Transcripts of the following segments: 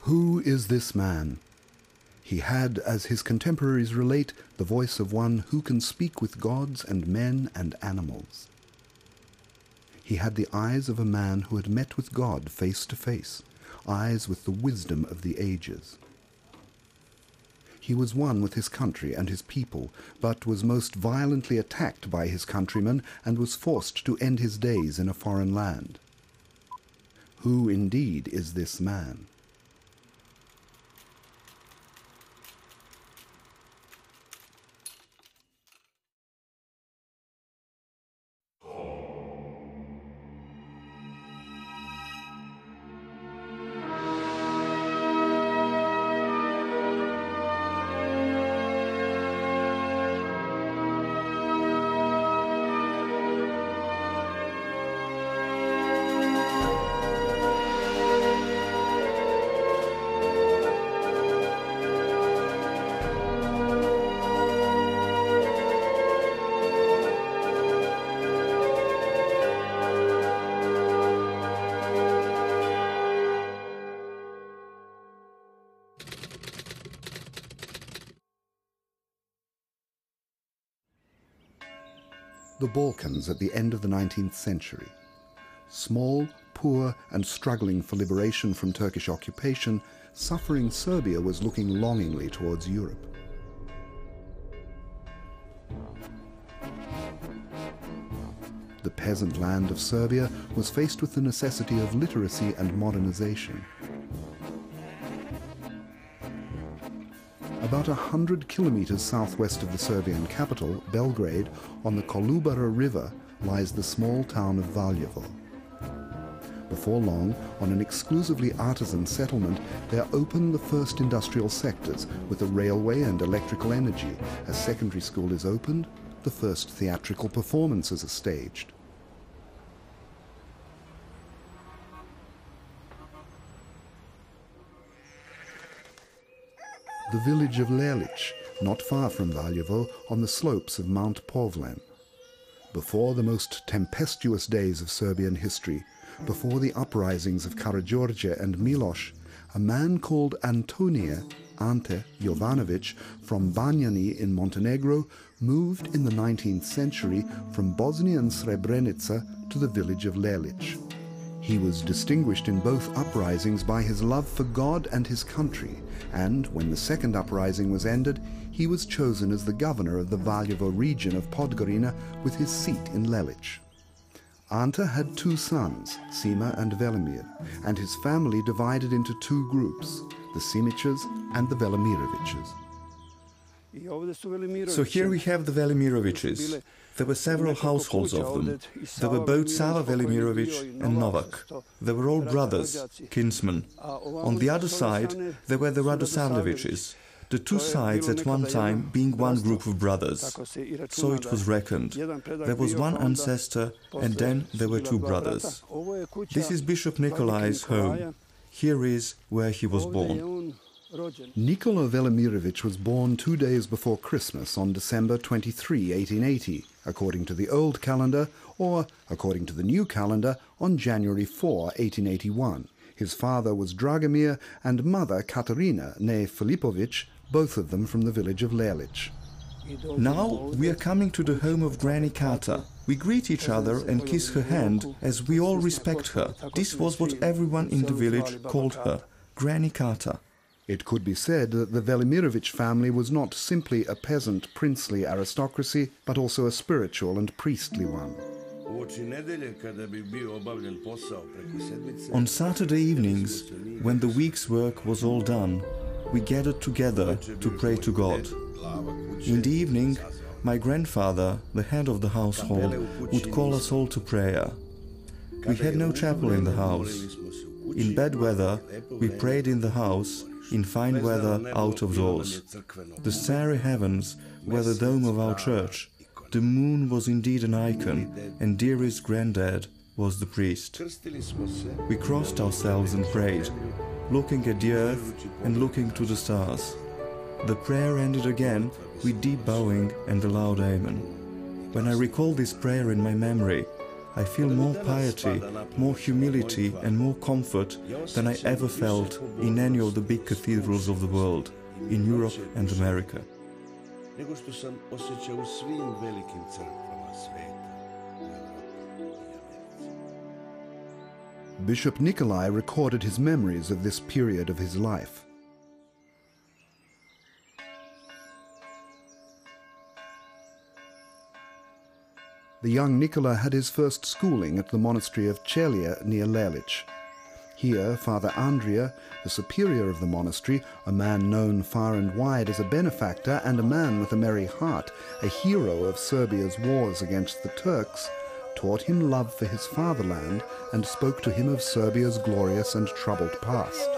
Who is this man? He had, as his contemporaries relate, the voice of one who can speak with gods and men and animals. He had the eyes of a man who had met with God face to face, eyes with the wisdom of the ages. He was one with his country and his people, but was most violently attacked by his countrymen and was forced to end his days in a foreign land. Who indeed is this man? The Balkans at the end of the 19th century. Small, poor, and struggling for liberation from Turkish occupation, suffering Serbia was looking longingly towards Europe. The peasant land of Serbia was faced with the necessity of literacy and modernization. About 100 kilometers southwest of the Serbian capital, Belgrade, on the Kolubara River, lies the small town of Valjevo. Before long, on an exclusively artisan settlement, there opened the first industrial sectors, with a railway and electrical energy. A secondary school is opened, the first theatrical performances are staged. The village of Lelic, not far from Valjevo, on the slopes of Mount Povlen. Before the most tempestuous days of Serbian history, before the uprisings of Karađorđe and Miloš, a man called Ante Jovanović, from Banjani in Montenegro, moved in the 19th century from Bosnian Srebrenica to the village of Lelic. He was distinguished in both uprisings by his love for God and his country, and when the second uprising was ended, he was chosen as the governor of the Valjevo region of Podgorina with his seat in Lelic. Ante had two sons, Sima and Velimir, and his family divided into two groups, the Simićes and the Velimirovićes. So here we have the Velimirovićes. There were several households of them. There were both Sava Velimirović and Novak. They were all brothers, kinsmen. On the other side, there were the Radosavljevićes, the two sides at one time being one group of brothers. So it was reckoned. There was one ancestor, and then there were two brothers. This is Bishop Nikolai's home. Here is where he was born. Nikola Velimirović was born 2 days before Christmas on December 23, 1880, according to the old calendar, or, according to the new calendar, on January 4, 1881. His father was Dragomir and mother Katarina, née Filipović, both of them from the village of Lelic. Now we are coming to the home of Granny Kata. We greet each other and kiss her hand as we all respect her. This was what everyone in the village called her, Granny Kata. It could be said that the Velimirović family was not simply a peasant princely aristocracy, but also a spiritual and priestly one. On Saturday evenings, when the week's work was all done, we gathered together to pray to God. In the evening, my grandfather, the head of the household, would call us all to prayer. We had no chapel in the house. In bad weather, we prayed in the house, in fine weather out of doors. The starry heavens were the dome of our church. The moon was indeed an icon, and dearest granddad was the priest. We crossed ourselves and prayed, looking at the earth and looking to the stars. The prayer ended again with deep bowing and a loud amen. When I recall this prayer in my memory, I feel more piety, more humility and more comfort than I ever felt in any of the big cathedrals of the world, in Europe and America. Nego što sam osjećao u svim velikim crkvama sveta. Bishop Nikolai recorded his memories of this period of his life. The young Nikolai had his first schooling at the monastery of Celje near Lelic. Here, Father Andrea, the superior of the monastery, a man known far and wide as a benefactor and a man with a merry heart, a hero of Serbia's wars against the Turks, taught him love for his fatherland and spoke to him of Serbia's glorious and troubled past.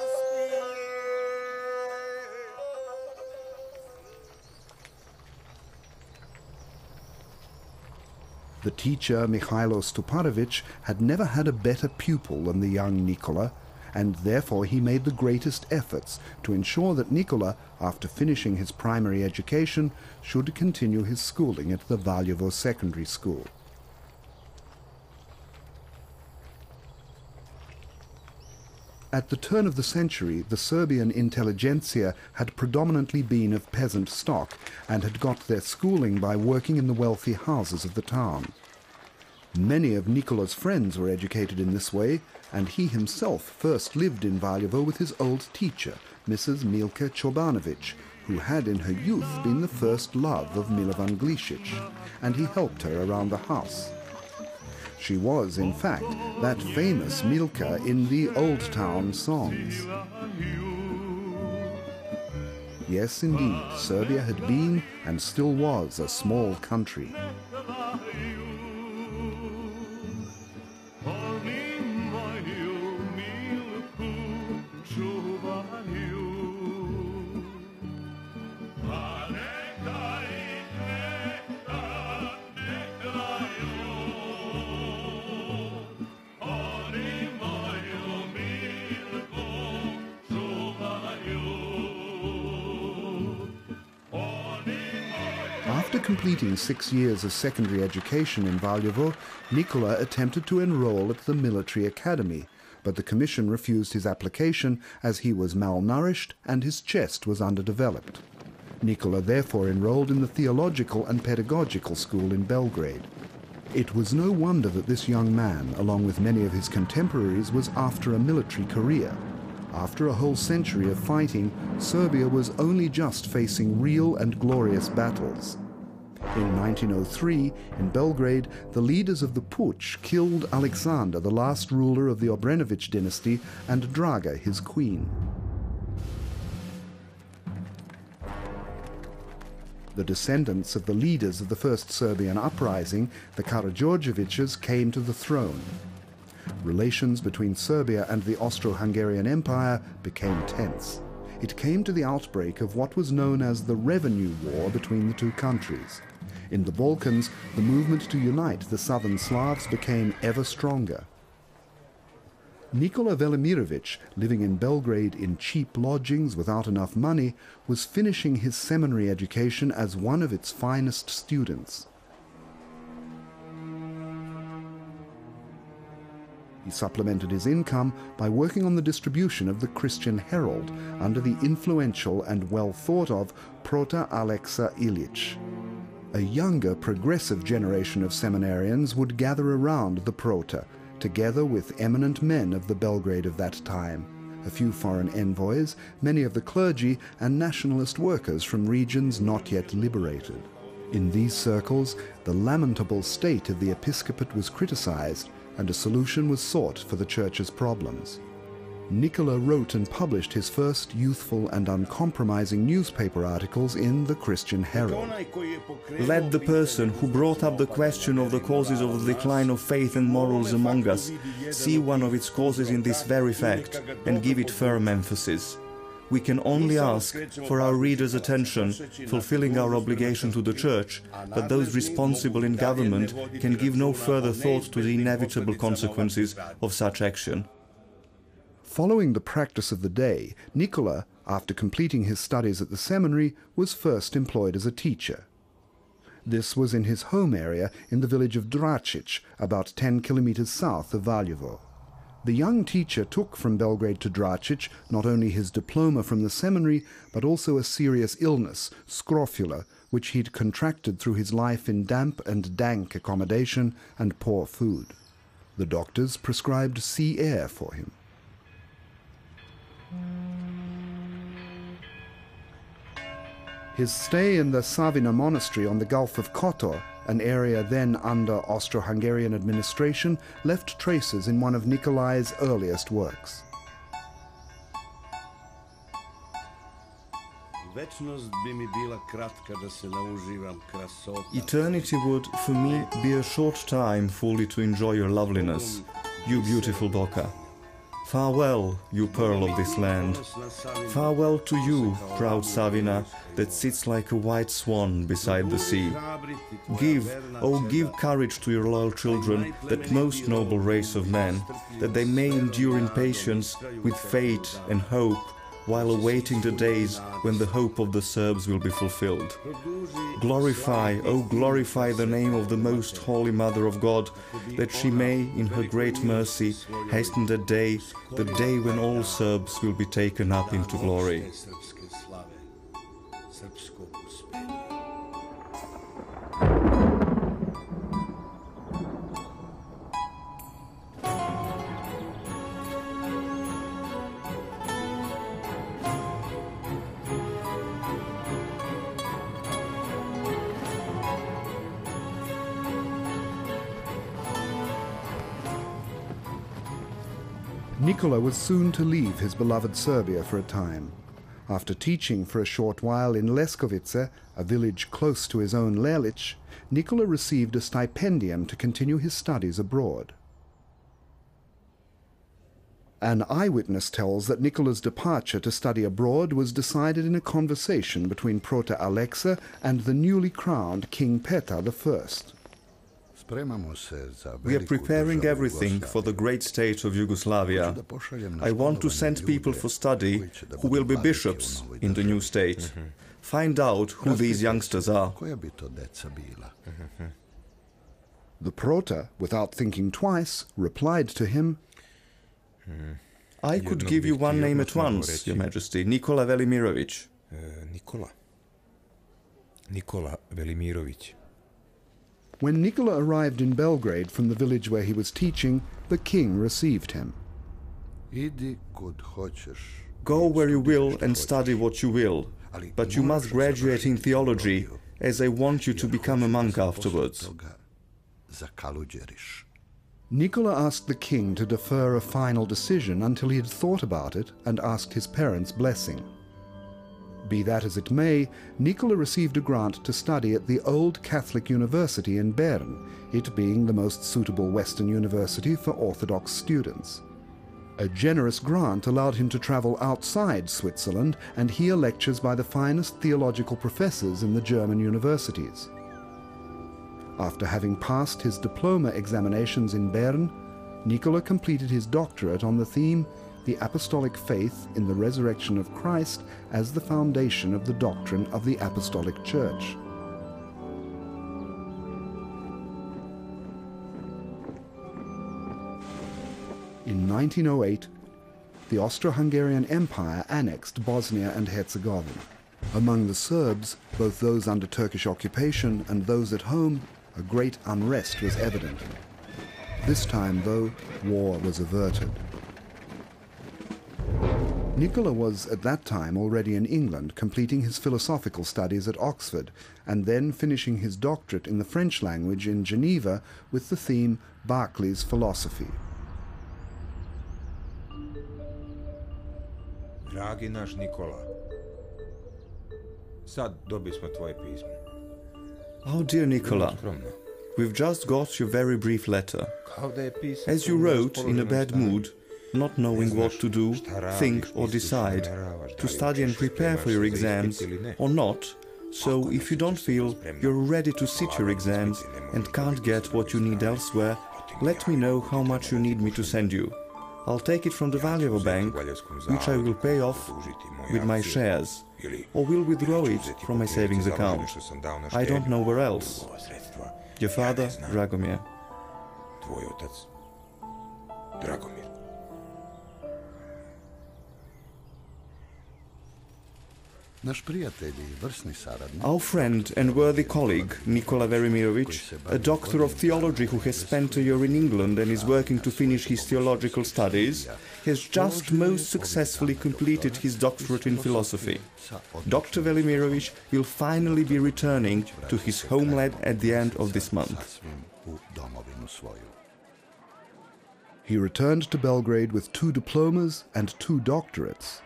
The teacher, Mihailo Stuparevic, had never had a better pupil than the young Nikola, and therefore he made the greatest efforts to ensure that Nikola, after finishing his primary education, should continue his schooling at the Valjevo Secondary School. At the turn of the century, the Serbian intelligentsia had predominantly been of peasant stock and had got their schooling by working in the wealthy houses of the town. Many of Nikola's friends were educated in this way, and he himself first lived in Valjevo with his old teacher, Mrs. Milka Čobanović, who had in her youth been the first love of Milovan Glišić, and he helped her around the house. She was, in fact, that famous Milka in the Old Town songs. Yes, indeed, Serbia had been and still was a small country. After completing 6 years of secondary education in Valjevo, Nikola attempted to enroll at the military academy, but the commission refused his application as he was malnourished and his chest was underdeveloped. Nikola therefore enrolled in the theological and pedagogical school in Belgrade. It was no wonder that this young man, along with many of his contemporaries, was after a military career. After a whole century of fighting, Serbia was only just facing real and glorious battles. In 1903, in Belgrade, the leaders of the Putsch killed Alexander, the last ruler of the Obrenović dynasty, and Draga, his queen. The descendants of the leaders of the first Serbian uprising, the Karađorđevićes, came to the throne. Relations between Serbia and the Austro-Hungarian Empire became tense. It came to the outbreak of what was known as the revenue war between the two countries. In the Balkans, the movement to unite the southern Slavs became ever stronger. Nikola Velimirović, living in Belgrade in cheap lodgings without enough money, was finishing his seminary education as one of its finest students. He supplemented his income by working on the distribution of the Christian Herald under the influential and well-thought-of Prota Alexa Ilić. A younger, progressive generation of seminarians would gather around the Prota, together with eminent men of the Belgrade of that time, a few foreign envoys, many of the clergy, and nationalist workers from regions not yet liberated. In these circles, the lamentable state of the episcopate was criticized, and a solution was sought for the Church's problems. Nikola wrote and published his first youthful and uncompromising newspaper articles in the Christian Herald. Let the person who brought up the question of the causes of the decline of faith and morals among us see one of its causes in this very fact and give it firm emphasis. We can only ask for our readers' attention, fulfilling our obligation to the Church, but those responsible in government can give no further thought to the inevitable consequences of such action. Following the practice of the day, Nikola, after completing his studies at the seminary, was first employed as a teacher. This was in his home area in the village of Dračić, about 10 kilometers south of Valjevo. The young teacher took from Belgrade to Dračić not only his diploma from the seminary, but also a serious illness, scrofula, which he'd contracted through his life in damp and dank accommodation and poor food. The doctors prescribed sea air for him. His stay in the Savina monastery on the Gulf of Kotor, an area then under Austro-Hungarian administration, left traces in one of Nikolai's earliest works. Eternity would, for me, be a short time fully to enjoy your loveliness, you beautiful Boka. Farewell, you pearl of this land. Farewell to you, proud Savina, that sits like a white swan beside the sea. Give, oh give courage to your loyal children, that most noble race of men, that they may endure in patience, with faith and hope, while awaiting the days when the hope of the Serbs will be fulfilled. Glorify, oh glorify the name of the most holy Mother of God, that she may, in her great mercy, hasten the day when all Serbs will be taken up into glory. Nikolai was soon to leave his beloved Serbia for a time. After teaching for a short while in Leskovice, a village close to his own Lelic, Nikolai received a stipendium to continue his studies abroad. An eyewitness tells that Nikolai's departure to study abroad was decided in a conversation between Prota Alexa and the newly crowned King Petar I. We are preparing everything for the great state of Yugoslavia. I want to send people for study who will be bishops in the new state. Find out who these youngsters are. The Prota, without thinking twice, replied to him, I could give you one name at once, Your Majesty, Nikolai Velimirovich. Nikola Velimirovich. When Nikolai arrived in Belgrade from the village where he was teaching, the king received him. Go where you will and study what you will, but you must graduate in theology, as I want you to become a monk afterwards. Nikolai asked the king to defer a final decision until he had thought about it and asked his parents' blessing. Be that as it may, Nikolai received a grant to study at the Old Catholic University in Bern, it being the most suitable Western university for Orthodox students. A generous grant allowed him to travel outside Switzerland and hear lectures by the finest theological professors in the German universities. After having passed his diploma examinations in Bern, Nikolai completed his doctorate on the theme The Apostolic Faith in the Resurrection of Christ as the Foundation of the Doctrine of the Apostolic Church. In 1908, the Austro-Hungarian Empire annexed Bosnia and Herzegovina. Among the Serbs, both those under Turkish occupation and those at home, a great unrest was evident. This time, though, war was averted. Nikolai was at that time already in England, completing his philosophical studies at Oxford, and then finishing his doctorate in the French language in Geneva with the theme Berkeley's Philosophy. Dragi naš Nikola, sad dobismo tvoje pismo. Oh dear Nikolai, we've just got your very brief letter. As you wrote, in a bad mood, not knowing what to do, think or decide, to study and prepare for your exams or not, so if you don't feel you're ready to sit your exams and can't get what you need elsewhere, let me know how much you need me to send you. I'll take it from the valuable bank, which I will pay off with my shares, or will withdraw it from my savings account. I don't know where else. Your father, Dragomir. Tvoj otac, Dragomir. Our friend and worthy colleague, Nikolai Velimirovich, a doctor of theology who has spent a year in England and is working to finish his theological studies, has just most successfully completed his doctorate in philosophy. Dr. Velimirovich will finally be returning to his homeland at the end of this month. He returned to Belgrade with 2 diplomas and 2 doctorates.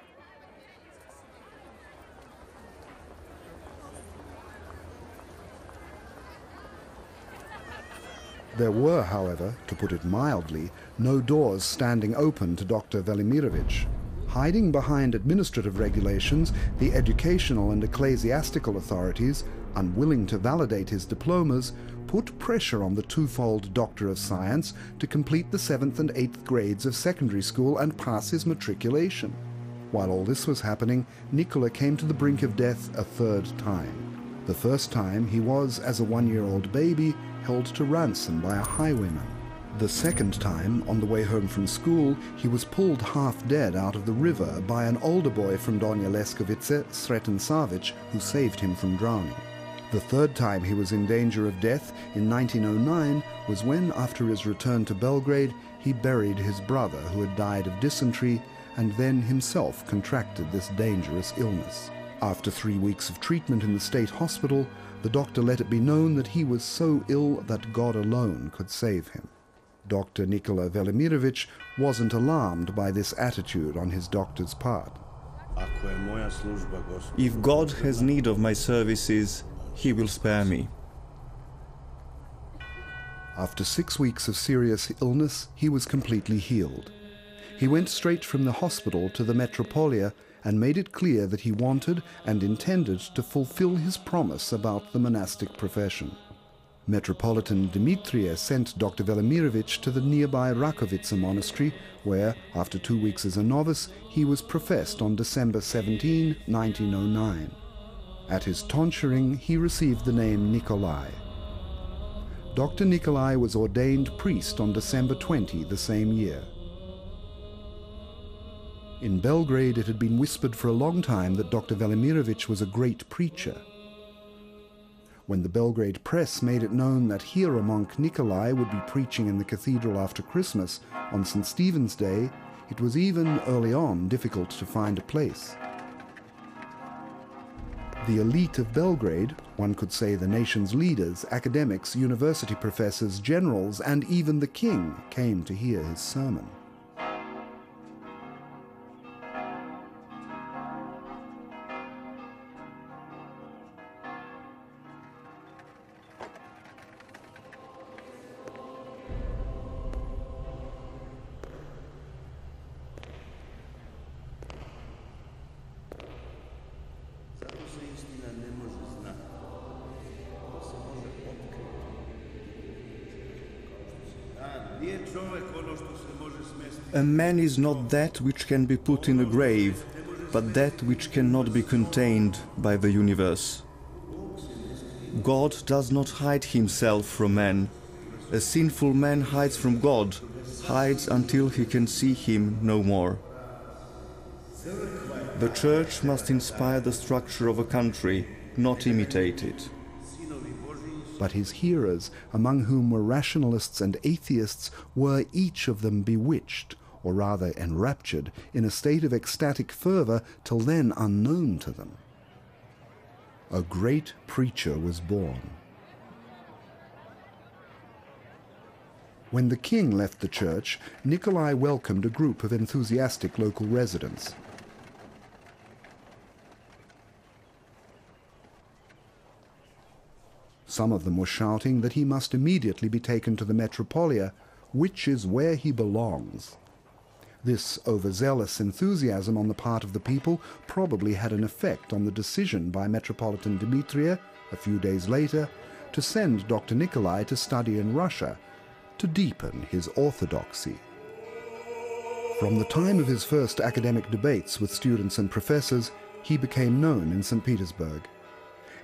There were, however, to put it mildly, no doors standing open to Dr. Velimirovich. Hiding behind administrative regulations, the educational and ecclesiastical authorities, unwilling to validate his diplomas, put pressure on the twofold Doctor of Science to complete the 7th and 8th grades of secondary school and pass his matriculation. While all this was happening, Nikolai came to the brink of death a 3rd time. The first time he was, as a 1-year-old baby, held to ransom by a highwayman. The second time, on the way home from school, he was pulled half dead out of the river by an older boy from Donja Leskovice, Sreten Savic, who saved him from drowning. The third time he was in danger of death, in 1909, was when, after his return to Belgrade, he buried his brother who had died of dysentery and then himself contracted this dangerous illness. After 3 weeks of treatment in the state hospital, the doctor let it be known that he was so ill that God alone could save him. Dr. Nikolai Velimirovich wasn't alarmed by this attitude on his doctor's part. If God has need of my services, he will spare me. After 6 weeks of serious illness, he was completely healed. He went straight from the hospital to the Metropolia and made it clear that he wanted and intended to fulfill his promise about the monastic profession. Metropolitan Dimitrie sent Dr. Velimirovich to the nearby Rakovica monastery, where, after 2 weeks as a novice, he was professed on December 17, 1909. At his tonsuring, he received the name Nikolai. Dr. Nikolai was ordained priest on December 20 the same year. In Belgrade, it had been whispered for a long time that Dr. Velimirovich was a great preacher. When the Belgrade press made it known that here a monk Nikolai would be preaching in the cathedral after Christmas on St. Stephen's Day, it was even early on difficult to find a place. The elite of Belgrade, one could say the nation's leaders, academics, university professors, generals, and even the king came to hear his sermon. A man is not that which can be put in a grave, but that which cannot be contained by the universe. God does not hide himself from man. A sinful man hides from God, hides until he can see him no more. The Church must inspire the structure of a country, not imitate it. But his hearers, among whom were rationalists and atheists, were each of them bewitched, or rather enraptured, in a state of ecstatic fervor till then unknown to them. A great preacher was born. When the king left the church, Nikolai welcomed a group of enthusiastic local residents. Some of them were shouting that he must immediately be taken to the Metropolia, which is where he belongs. This overzealous enthusiasm on the part of the people probably had an effect on the decision by Metropolitan Dimitrie, a few days later, to send Dr. Nikolai to study in Russia, to deepen his orthodoxy. From the time of his first academic debates with students and professors, he became known in St. Petersburg.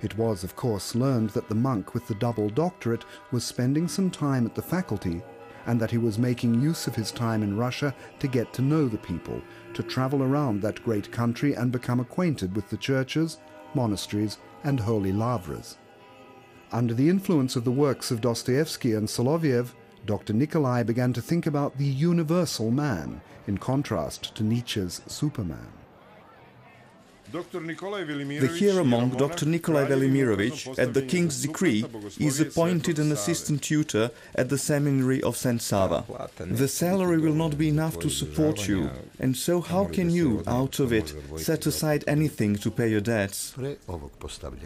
It was, of course, learned that the monk with the double doctorate was spending some time at the faculty, and that he was making use of his time in Russia to get to know the people, to travel around that great country and become acquainted with the churches, monasteries, and holy lavras. Under the influence of the works of Dostoevsky and Soloviev, Dr. Nikolai began to think about the universal man, in contrast to Nietzsche's Superman. The hero monk Dr. Nikolai Velimirovich, at the king's decree, is appointed an assistant tutor at the seminary of St. Sava. The salary will not be enough to support you, and so how can you, out of it, set aside anything to pay your debts?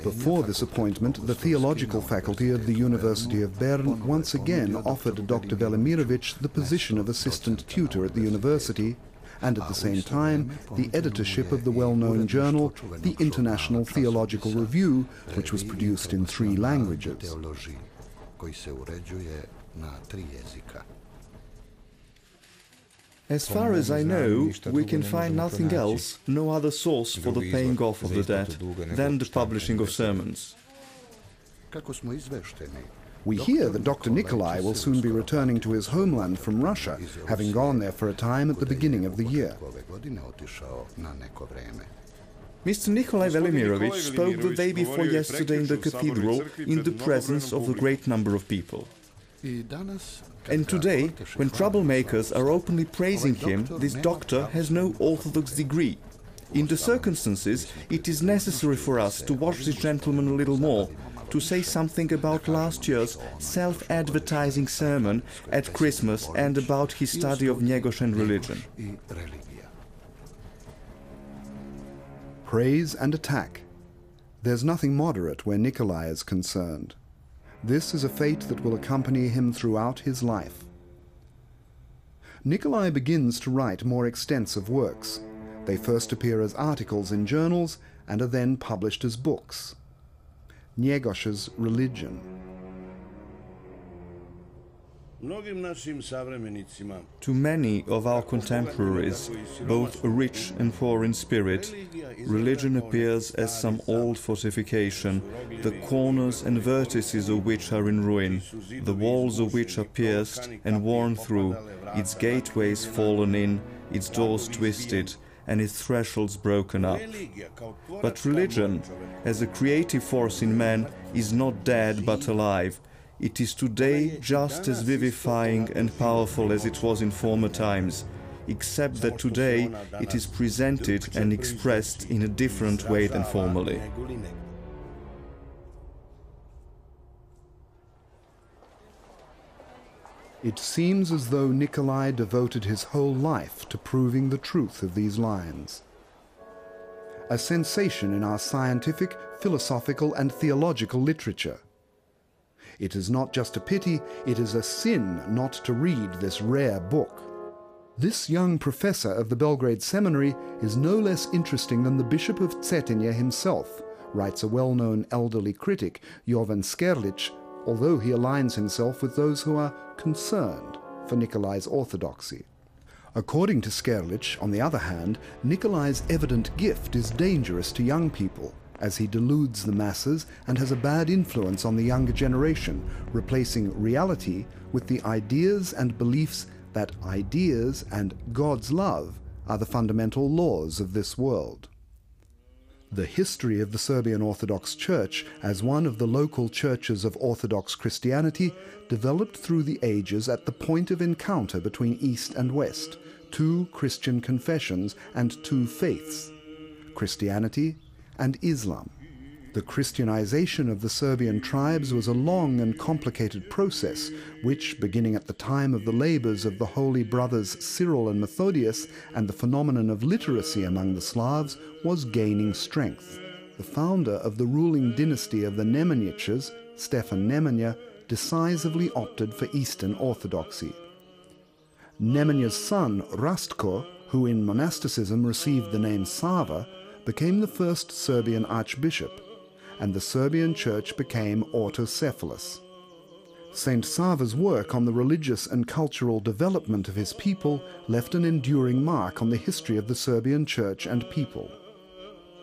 Before this appointment, the theological faculty of the University of Bern once again offered Dr. Velimirovich the position of assistant tutor at the university, and at the same time the editorship of the well-known journal, the International Theological Review, which was produced in 3 languages. As far as I know, we can find nothing else, no other source for the paying off of the debt than the publishing of sermons. We hear that Dr. Nikolai will soon be returning to his homeland from Russia, having gone there for a time at the beginning of the year. Mr. Nikolai Velimirovich spoke the day before yesterday in the cathedral in the presence of a great number of people. And today, when troublemakers are openly praising him, this doctor has no Orthodox degree. In the circumstances, it is necessary for us to watch this gentleman a little more, to say something about last year's self-advertising sermon at Christmas and about his study of Njegoš and religion. Praise and attack. There's nothing moderate where Nikolai is concerned. This is a fate that will accompany him throughout his life. Nikolai begins to write more extensive works. They first appear as articles in journals and are then published as books. Njegoš's religion. To many of our contemporaries, both rich and poor in spirit, religion appears as some old fortification, the corners and vertices of which are in ruin, the walls of which are pierced and worn through, its gateways fallen in, its doors twisted, and its thresholds broken up. But religion, as a creative force in man, is not dead but alive. It is today just as vivifying and powerful as it was in former times, except that today it is presented and expressed in a different way than formerly. It seems as though Nikolai devoted his whole life to proving the truth of these lines. A sensation in our scientific, philosophical, and theological literature. It is not just a pity, it is a sin not to read this rare book. This young professor of the Belgrade Seminary is no less interesting than the Bishop of Cetinje himself, writes a well-known elderly critic, Jovan Skerlic, although he aligns himself with those who are concerned for Nikolai's orthodoxy. According to Skerlic, on the other hand, Nikolai's evident gift is dangerous to young people, as he deludes the masses and has a bad influence on the younger generation, replacing reality with the ideas and beliefs that ideas and God's love are the fundamental laws of this world. The history of the Serbian Orthodox Church as one of the local churches of Orthodox Christianity developed through the ages at the point of encounter between East and West, 2 Christian confessions and 2 faiths, Christianity and Islam. The Christianization of the Serbian tribes was a long and complicated process which, beginning at the time of the labors of the holy brothers Cyril and Methodius and the phenomenon of literacy among the Slavs, was gaining strength. The founder of the ruling dynasty of the Nemanjićes, Stefan Nemanja, decisively opted for Eastern Orthodoxy. Nemanja's son, Rastko, who in monasticism received the name Sava, became the first Serbian archbishop, and the Serbian church became autocephalous. Saint Sava's work on the religious and cultural development of his people left an enduring mark on the history of the Serbian church and people.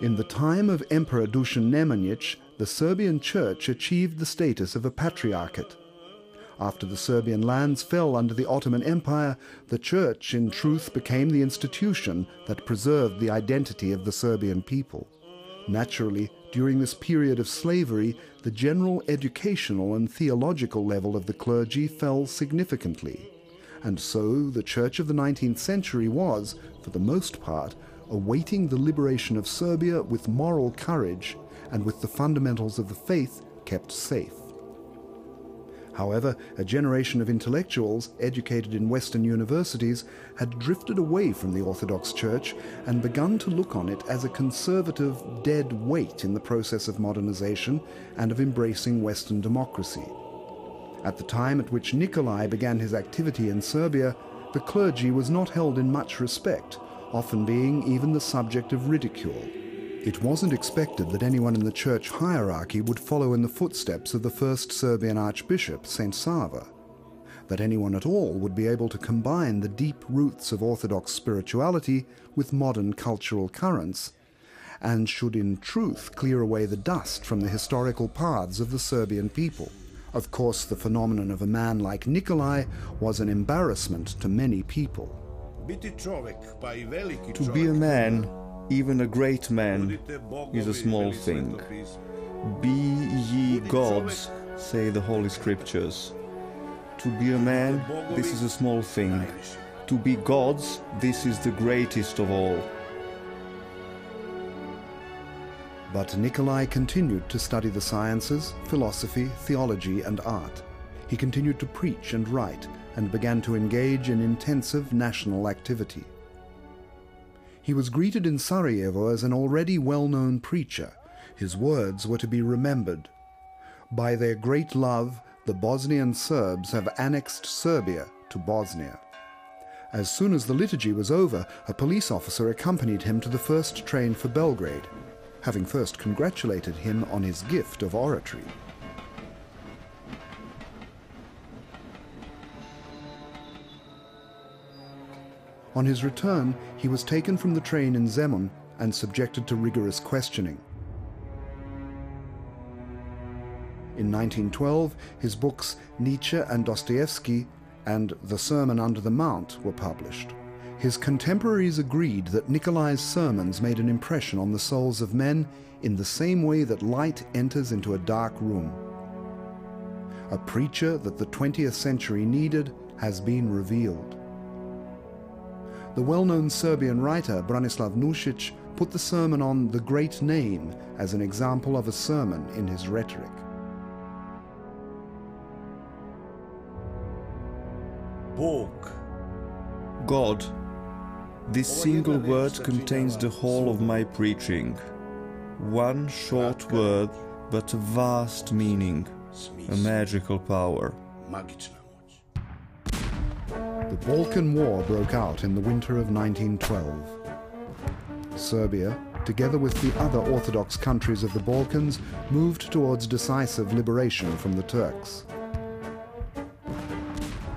In the time of Emperor Dušan Nemanjić, the Serbian church achieved the status of a patriarchate. After the Serbian lands fell under the Ottoman Empire, the church in truth became the institution that preserved the identity of the Serbian people. Naturally, during this period of slavery, the general educational and theological level of the clergy fell significantly. And so the church of the 19th century was, for the most part, awaiting the liberation of Serbia with moral courage and with the fundamentals of the faith kept safe. However, a generation of intellectuals educated in Western universities had drifted away from the Orthodox Church and begun to look on it as a conservative dead weight in the process of modernization and of embracing Western democracy. At the time at which Nikolai began his activity in Serbia, the clergy was not held in much respect, often being even the subject of ridicule. It wasn't expected that anyone in the church hierarchy would follow in the footsteps of the first Serbian archbishop, Saint Sava, that anyone at all would be able to combine the deep roots of Orthodox spirituality with modern cultural currents, and should in truth clear away the dust from the historical paths of the Serbian people. Of course, the phenomenon of a man like Nikolai was an embarrassment to many people. To be a man, even a great man, is a small thing. Be ye gods, say the Holy Scriptures. To be a man, this is a small thing. To be gods, this is the greatest of all. But Nikolai continued to study the sciences, philosophy, theology, and art. He continued to preach and write, and began to engage in intensive national activity. He was greeted in Sarajevo as an already well-known preacher. His words were to be remembered. By their great love, the Bosnian Serbs have annexed Serbia to Bosnia. As soon as the liturgy was over, a police officer accompanied him to the first train for Belgrade, having first congratulated him on his gift of oratory. On his return, he was taken from the train in Zemun and subjected to rigorous questioning. In 1912, his books Nietzsche and Dostoevsky and The Sermon Under the Mount were published. His contemporaries agreed that Nikolai's sermons made an impression on the souls of men in the same way that light enters into a dark room. A preacher that the 20th century needed has been revealed. The well-known Serbian writer Branislav Nušić put the sermon on The Great Name as an example of a sermon in his rhetoric. God. This single word contains the whole of my preaching. One short word, but a vast meaning, a magical power. The Balkan War broke out in the winter of 1912. Serbia, together with the other Orthodox countries of the Balkans, moved towards decisive liberation from the Turks.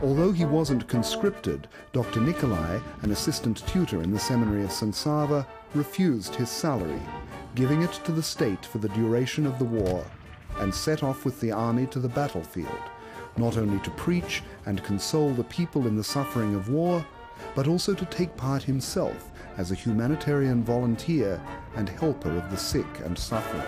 Although he wasn't conscripted, Dr. Nikolai, an assistant tutor in the seminary of St. Sava, refused his salary, giving it to the state for the duration of the war, and set off with the army to the battlefield, not only to preach and console the people in the suffering of war, but also to take part himself as a humanitarian volunteer and helper of the sick and suffering.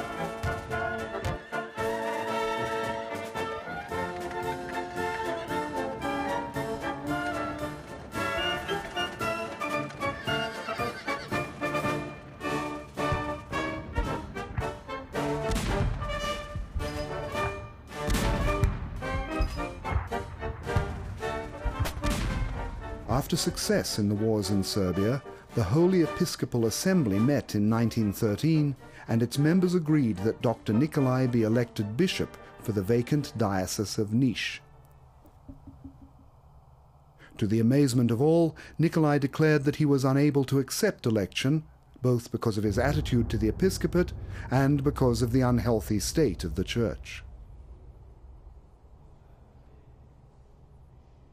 After success in the wars in Serbia, the Holy Episcopal Assembly met in 1913, and its members agreed that Dr. Nikolai be elected bishop for the vacant diocese of Niš. To the amazement of all, Nikolai declared that he was unable to accept election, both because of his attitude to the episcopate and because of the unhealthy state of the church.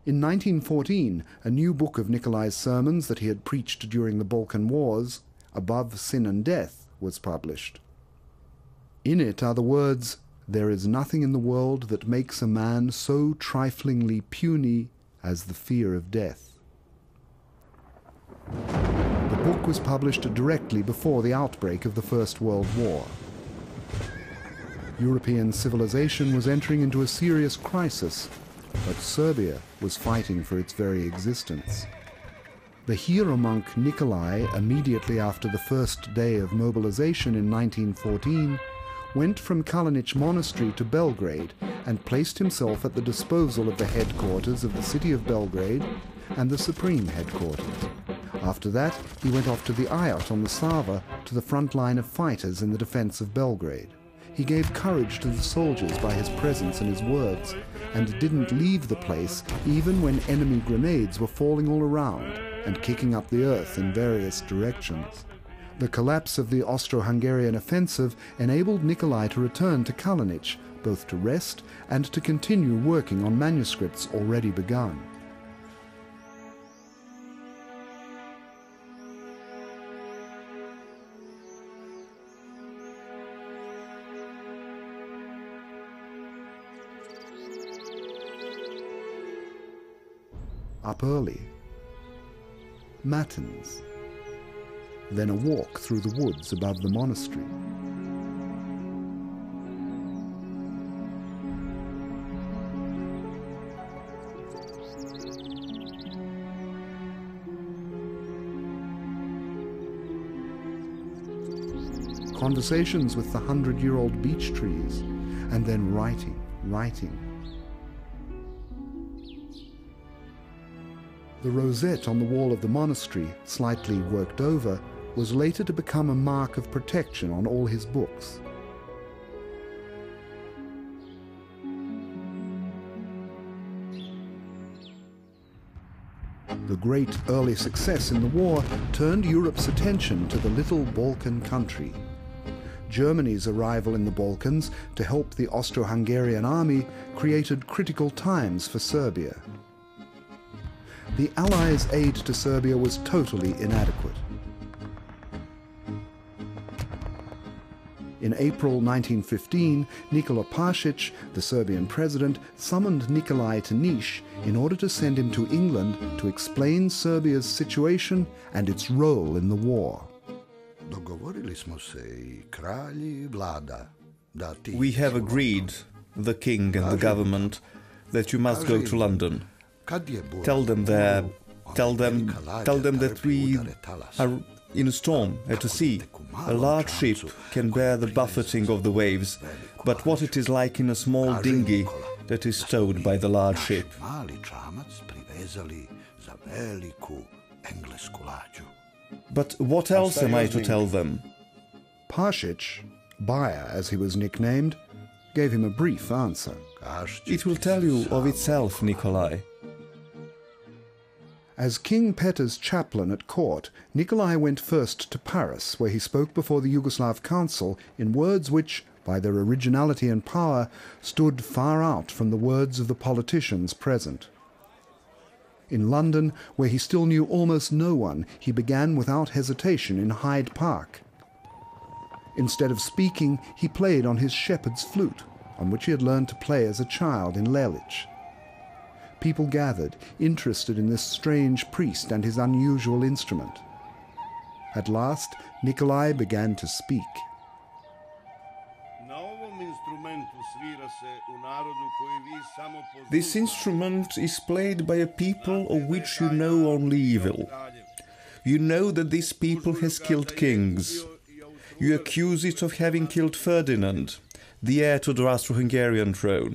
In 1914, a new book of Nikolai's sermons that he had preached during the Balkan Wars, Above Sin and Death, was published. In it are the words, "There is nothing in the world that makes a man so triflingly puny as the fear of death." The book was published directly before the outbreak of the First World War. European civilization was entering into a serious crisis, but Serbia was fighting for its very existence. The hero monk Nikolai, immediately after the first day of mobilization in 1914, went from Kalinic Monastery to Belgrade and placed himself at the disposal of the headquarters of the city of Belgrade and the supreme headquarters. After that, he went off to the Ajot on the Sava to the front line of fighters in the defense of Belgrade. He gave courage to the soldiers by his presence and his words, and didn't leave the place even when enemy grenades were falling all around and kicking up the earth in various directions. The collapse of the Austro-Hungarian offensive enabled Nikolai to return to Kalinic, both to rest and to continue working on manuscripts already begun. Up early, matins, then a walk through the woods above the monastery. Conversations with the 100-year-old beech trees, and then writing. The rosette on the wall of the monastery, slightly worked over, was later to become a mark of protection on all his books. The great early success in the war turned Europe's attention to the little Balkan country. Germany's arrival in the Balkans to help the Austro-Hungarian army created critical times for Serbia. The Allies' aid to Serbia was totally inadequate. In April 1915, Nikola Pašić, the Serbian president, summoned Nikolai to Niš in order to send him to England to explain Serbia's situation and its role in the war. We have agreed, the king and the government, that you must go to London. Tell them that we are in a storm at a sea. A large ship can bear the buffeting of the waves, but what it is like in a small dinghy that is towed by the large ship. But what else am I to tell them? Pašić, Baja as he was nicknamed, gave him a brief answer. It will tell you of itself, Nikolai. As King Peter's chaplain at court, Nikolai went first to Paris, where he spoke before the Yugoslav Council in words which, by their originality and power, stood far out from the words of the politicians present. In London, where he still knew almost no one, he began without hesitation in Hyde Park. Instead of speaking, he played on his shepherd's flute, on which he had learned to play as a child in Lelic. People gathered, interested in this strange priest and his unusual instrument. At last, Nikolai began to speak. This instrument is played by a people of which you know only evil. You know that this people has killed kings. You accuse it of having killed Ferdinand, the heir to the Austro-Hungarian throne.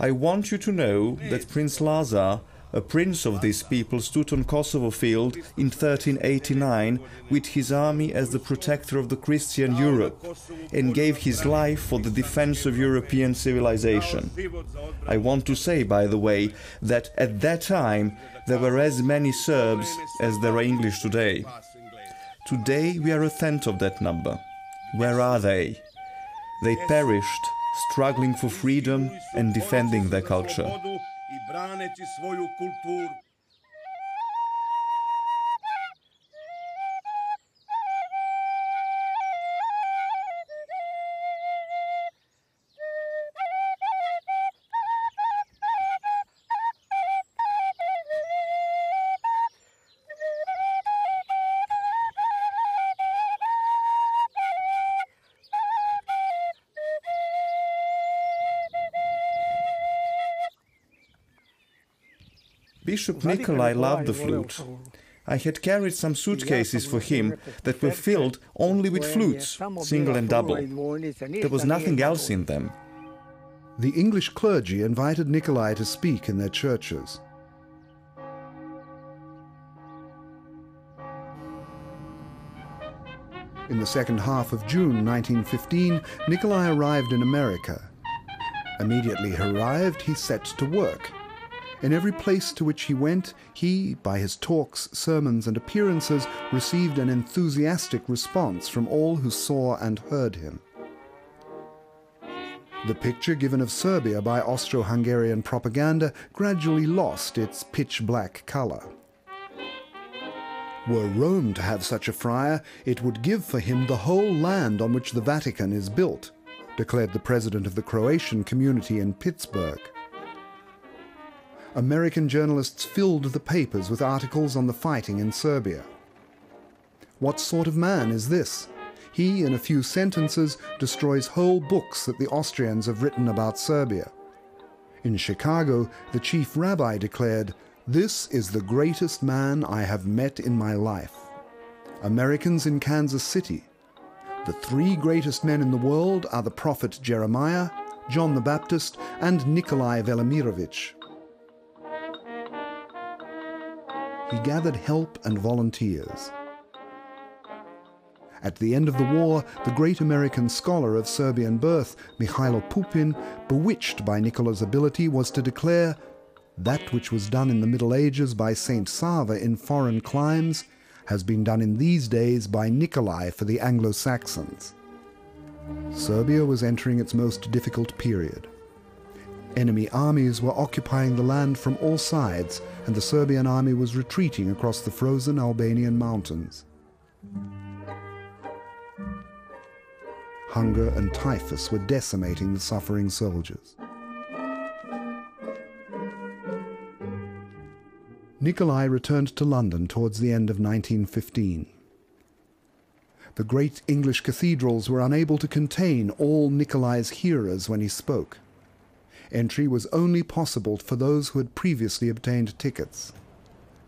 I want you to know that Prince Lazar, a prince of this people, stood on Kosovo field in 1389 with his army as the protector of the Christian Europe and gave his life for the defense of European civilization. I want to say, by the way, that at that time there were as many Serbs as there are English today. Today we are a tenth of that number. Where are they? They perished, struggling for freedom and defending their culture. i braneći svoju kulturu. Bishop Nikolai loved the flute. I had carried some suitcases for him that were filled only with flutes, single and double. There was nothing else in them. The English clergy invited Nikolai to speak in their churches. In the second half of June 1915, Nikolai arrived in America. Immediately he arrived, he set to work. In every place to which he went, he, by his talks, sermons, and appearances, received an enthusiastic response from all who saw and heard him. The picture given of Serbia by Austro-Hungarian propaganda gradually lost its pitch-black color. Were Rome to have such a friar, it would give for him the whole land on which the Vatican is built, declared the president of the Croatian community in Pittsburgh. American journalists filled the papers with articles on the fighting in Serbia. What sort of man is this? He, in a few sentences, destroys whole books that the Austrians have written about Serbia. In Chicago, the chief rabbi declared, "This is the greatest man I have met in my life." Americans in Kansas City. The three greatest men in the world are the prophet Jeremiah, John the Baptist, and Nikolai Velimirovich. He gathered help and volunteers. At the end of the war, the great American scholar of Serbian birth, Mihailo Pupin, bewitched by Nikola's ability, was to declare, "That which was done in the Middle Ages by Saint Sava in foreign climes has been done in these days by Nikolai for the Anglo-Saxons." Serbia was entering its most difficult period. Enemy armies were occupying the land from all sides, and the Serbian army was retreating across the frozen Albanian mountains. Hunger and typhus were decimating the suffering soldiers. Nikolai returned to London towards the end of 1915. The great English cathedrals were unable to contain all Nikolai's hearers when he spoke. Entry was only possible for those who had previously obtained tickets.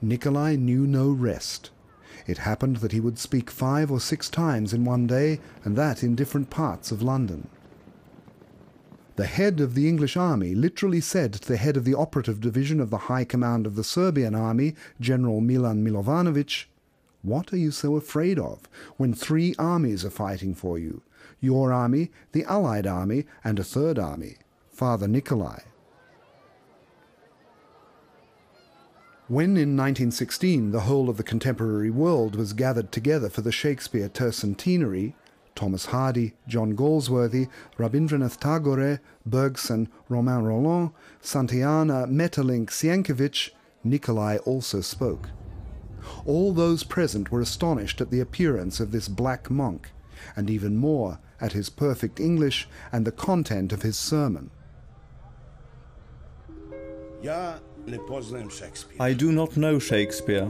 Nikolai knew no rest. It happened that he would speak 5 or 6 times in one day, and that in different parts of London. The head of the English army literally said to the head of the operative division of the High Command of the Serbian army, General Milan Milovanovic, "What are you so afraid of when 3 armies are fighting for you? Your army, the Allied army, and a third army, Father Nikolai." When in 1916 the whole of the contemporary world was gathered together for the Shakespeare tercentenary, Thomas Hardy, John Galsworthy, Rabindranath Tagore, Bergson, Romain Rolland, Santayana, Metternich, Sienkiewicz, Nikolai also spoke. All those present were astonished at the appearance of this black monk, and even more at his perfect English and the content of his sermon. I do not know Shakespeare.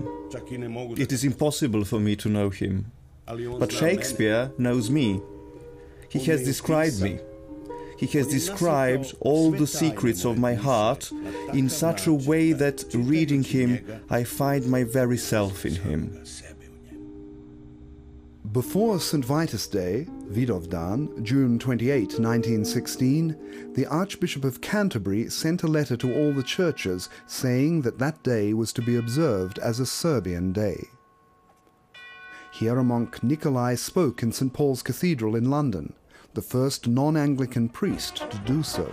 It is impossible for me to know him. But Shakespeare knows me. He has described me. He has described all the secrets of my heart in such a way that, reading him, I find my very self in him. Before St. Vitus Day, Vidovdan, June 28, 1916, the Archbishop of Canterbury sent a letter to all the churches saying that that day was to be observed as a Serbian day. Hieromonk Nikolai spoke in St. Paul's Cathedral in London, the first non-Anglican priest to do so.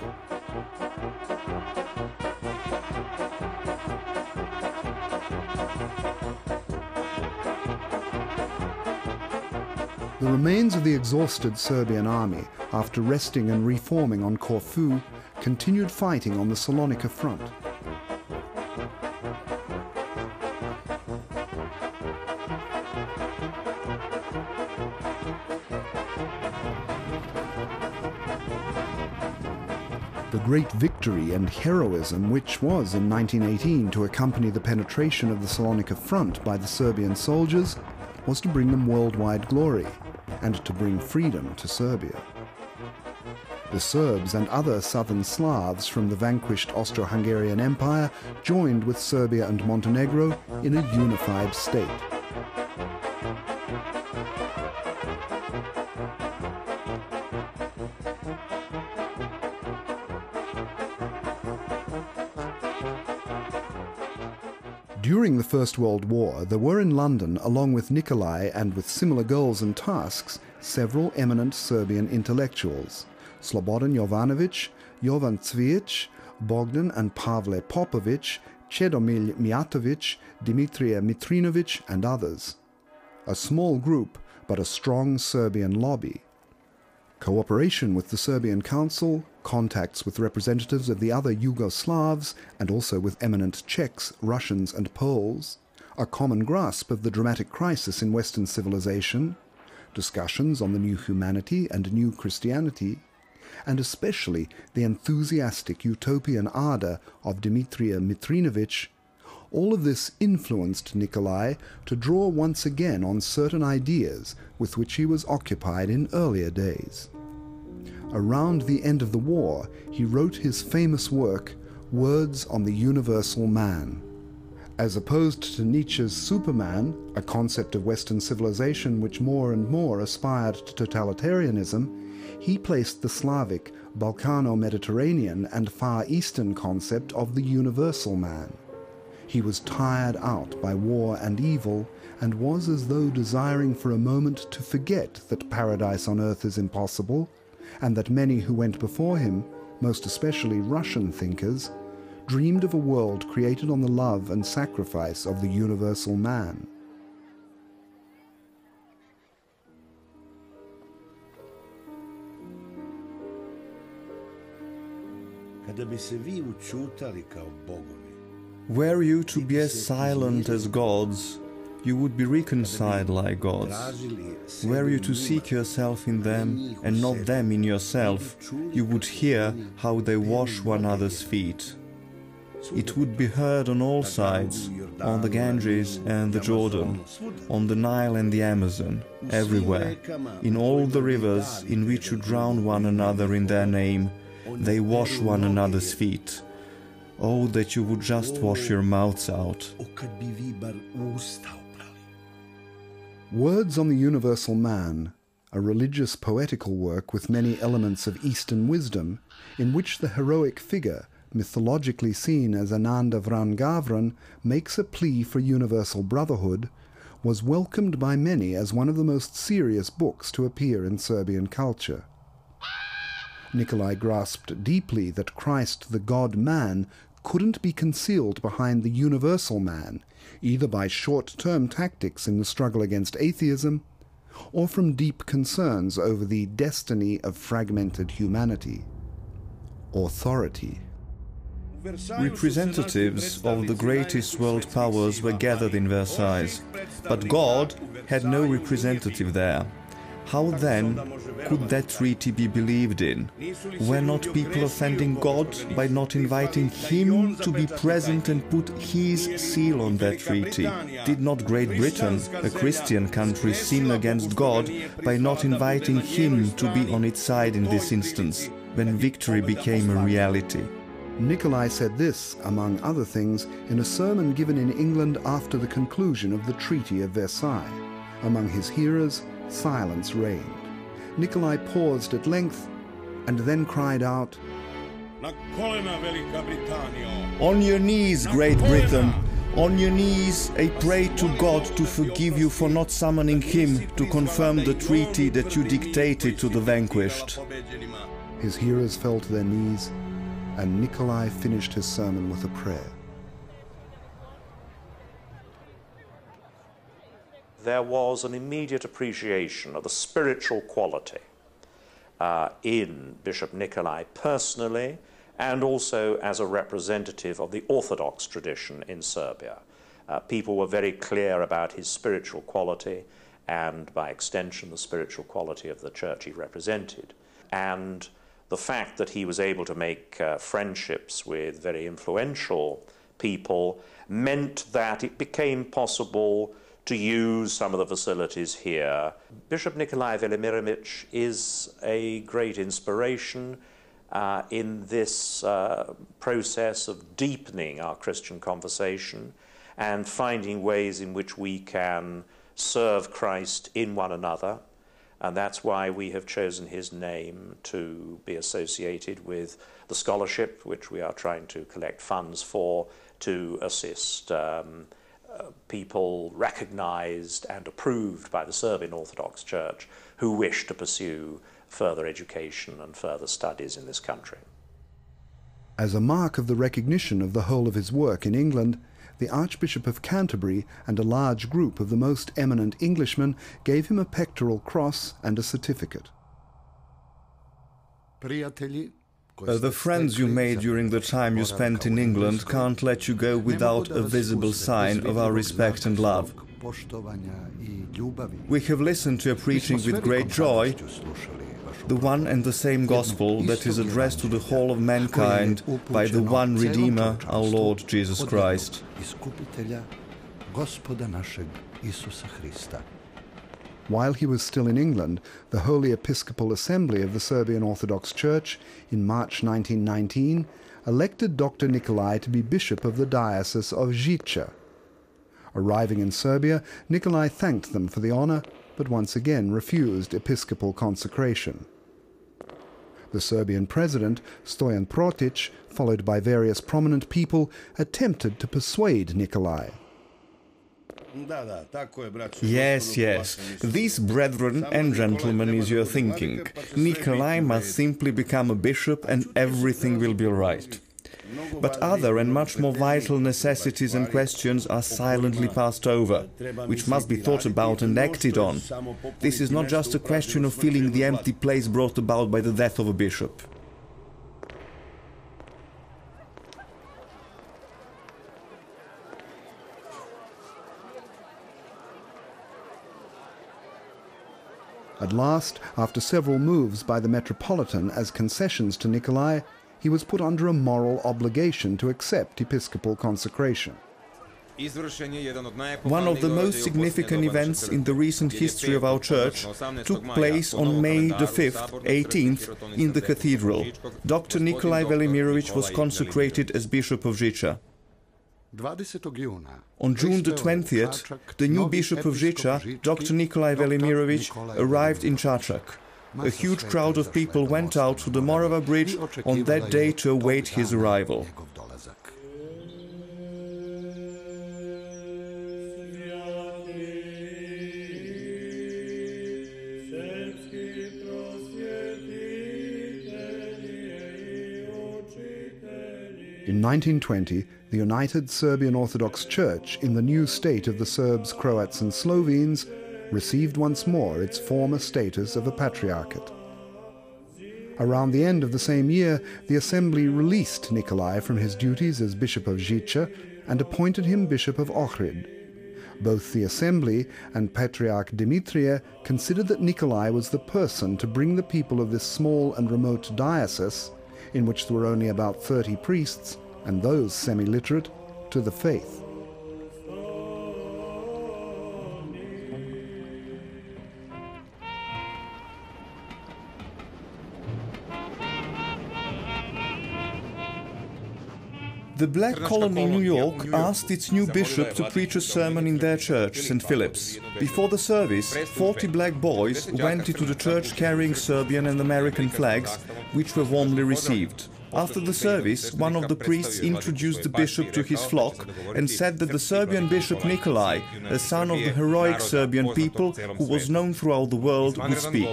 The remains of the exhausted Serbian army, after resting and reforming on Corfu, continued fighting on the Salonika front. The great victory and heroism which was in 1918 to accompany the penetration of the Salonika front by the Serbian soldiers was to bring them worldwide glory and to bring freedom to Serbia. The Serbs and other southern Slavs from the vanquished Austro-Hungarian Empire joined with Serbia and Montenegro in a unified state. During the First World War, there were in London, along with Nikolai and with similar goals and tasks, several eminent Serbian intellectuals: Slobodan Jovanović, Jovan Cvijić, Bogdan and Pavle Popović, Čedomilj Mijatović, Dimitrije Mitrinović, and others. A small group, but a strong Serbian lobby. Cooperation with the Serbian Council, contacts with representatives of the other Yugoslavs, and also with eminent Czechs, Russians and Poles, a common grasp of the dramatic crisis in Western civilization, discussions on the new humanity and new Christianity, and especially the enthusiastic utopian ardor of Dimitrije Mitrinović, all of this influenced Nikolai to draw once again on certain ideas with which he was occupied in earlier days. Around the end of the war, he wrote his famous work, Words on the Universal Man. As opposed to Nietzsche's Superman, a concept of Western civilization which more and more aspired to totalitarianism, he placed the Slavic, Balkano-Mediterranean and Far Eastern concept of the universal man. He was tired out by war and evil, and was as though desiring for a moment to forget that paradise on earth is impossible, and that many who went before him, most especially Russian thinkers, dreamed of a world created on the love and sacrifice of the universal man. Kada bi se vi učutali kao bogovi, Were you to be as silent as gods, you would be reconciled like gods. Were you to seek yourself in them and not them in yourself, you would hear how they wash one another's feet. It would be heard on all sides, on the Ganges and the Jordan, on the Nile and the Amazon, everywhere, in all the rivers in which you drown one another in their name, they wash one another's feet. Oh, that you would just wash your mouths out. Words on the Universal Man, a religious poetical work with many elements of Eastern wisdom, in which the heroic figure, mythologically seen as Ananda Vrangavran, makes a plea for universal brotherhood, was welcomed by many as one of the most serious books to appear in Serbian culture. Nikolai grasped deeply that Christ, the God-man, couldn't be concealed behind the universal man, either by short-term tactics in the struggle against atheism, or from deep concerns over the destiny of fragmented humanity. Authority. Representatives of the greatest world powers were gathered in Versailles, but God had no representative there. How then could that treaty be believed in? Were not people offending God by not inviting Him to be present and put His seal on that treaty? Did not Great Britain, a Christian country, sin against God by not inviting Him to be on its side in this instance, when victory became a reality? Nikolai said this, among other things, in a sermon given in England after the conclusion of the Treaty of Versailles. Among his hearers, silence reigned. Nikolai paused at length and then cried out, On your knees, Great Britain! On your knees, I pray to God to forgive you for not summoning Him to confirm the treaty that you dictated to the vanquished. His hearers fell to their knees, and Nikolai finished his sermon with a prayer. There was an immediate appreciation of the spiritual quality in Bishop Nikolai personally, and also as a representative of the Orthodox tradition in Serbia. People were very clear about his spiritual quality, and by extension the spiritual quality of the church he represented. And the fact that he was able to make friendships with very influential people meant that it became possible to use some of the facilities here. Bishop Nikolai Velimirovich is a great inspiration in this process of deepening our Christian conversation and finding ways in which we can serve Christ in one another. And that's why we have chosen his name to be associated with the scholarship, which we are trying to collect funds for, to assist people recognized and approved by the Serbian Orthodox Church who wish to pursue further education and further studies in this country. As a mark of the recognition of the whole of his work in England, the Archbishop of Canterbury and a large group of the most eminent Englishmen gave him a pectoral cross and a certificate. The friends you made during the time you spent in England can't let you go without a visible sign of our respect and love. We have listened to your preaching with great joy, the one and the same gospel that is addressed to the whole of mankind by the one Redeemer, our Lord Jesus Christ. While he was still in England, the Holy Episcopal Assembly of the Serbian Orthodox Church in March 1919 elected Dr. Nikolai to be bishop of the Diocese of Žiča. Arriving in Serbia, Nikolai thanked them for the honor, but once again refused episcopal consecration. The Serbian president, Stojan Protic, followed by various prominent people, attempted to persuade Nikolai. Yes, yes, these brethren and gentlemen is your thinking. Nikolai must simply become a bishop and everything will be all right. But other and much more vital necessities and questions are silently passed over, which must be thought about and acted on. This is not just a question of filling the empty place brought about by the death of a bishop. At last, after several moves by the Metropolitan as concessions to Nikolai, he was put under a moral obligation to accept episcopal consecration. One of the most significant events in the recent history of our church took place on May the 5th, 18th, in the cathedral. Dr. Nikolai Velimirovich was consecrated as Bishop of Žiča. On June the 20th, the new Bishop of Žiča, Dr. Nikolai Velimirovich, arrived in Čačak. A huge crowd of people went out to the Morava Bridge on that day to await his arrival. In 1920, the United Serbian Orthodox Church in the new state of the Serbs, Croats and Slovenes received once more its former status of a patriarchate. Around the end of the same year, the assembly released Nikolai from his duties as Bishop of Žiča and appointed him Bishop of Ohrid. Both the assembly and Patriarch Dimitrije considered that Nikolai was the person to bring the people of this small and remote diocese, in which there were only about 30 priests, and those semi-literate, to the faith. The Black Colony in New York asked its new bishop to preach a sermon in their church, St. Philip's. Before the service, 40 black boys went into the church carrying Serbian and American flags, which were warmly received. After the service, one of the priests introduced the bishop to his flock and said that the Serbian bishop Nikolai, a son of the heroic Serbian people who was known throughout the world, would speak.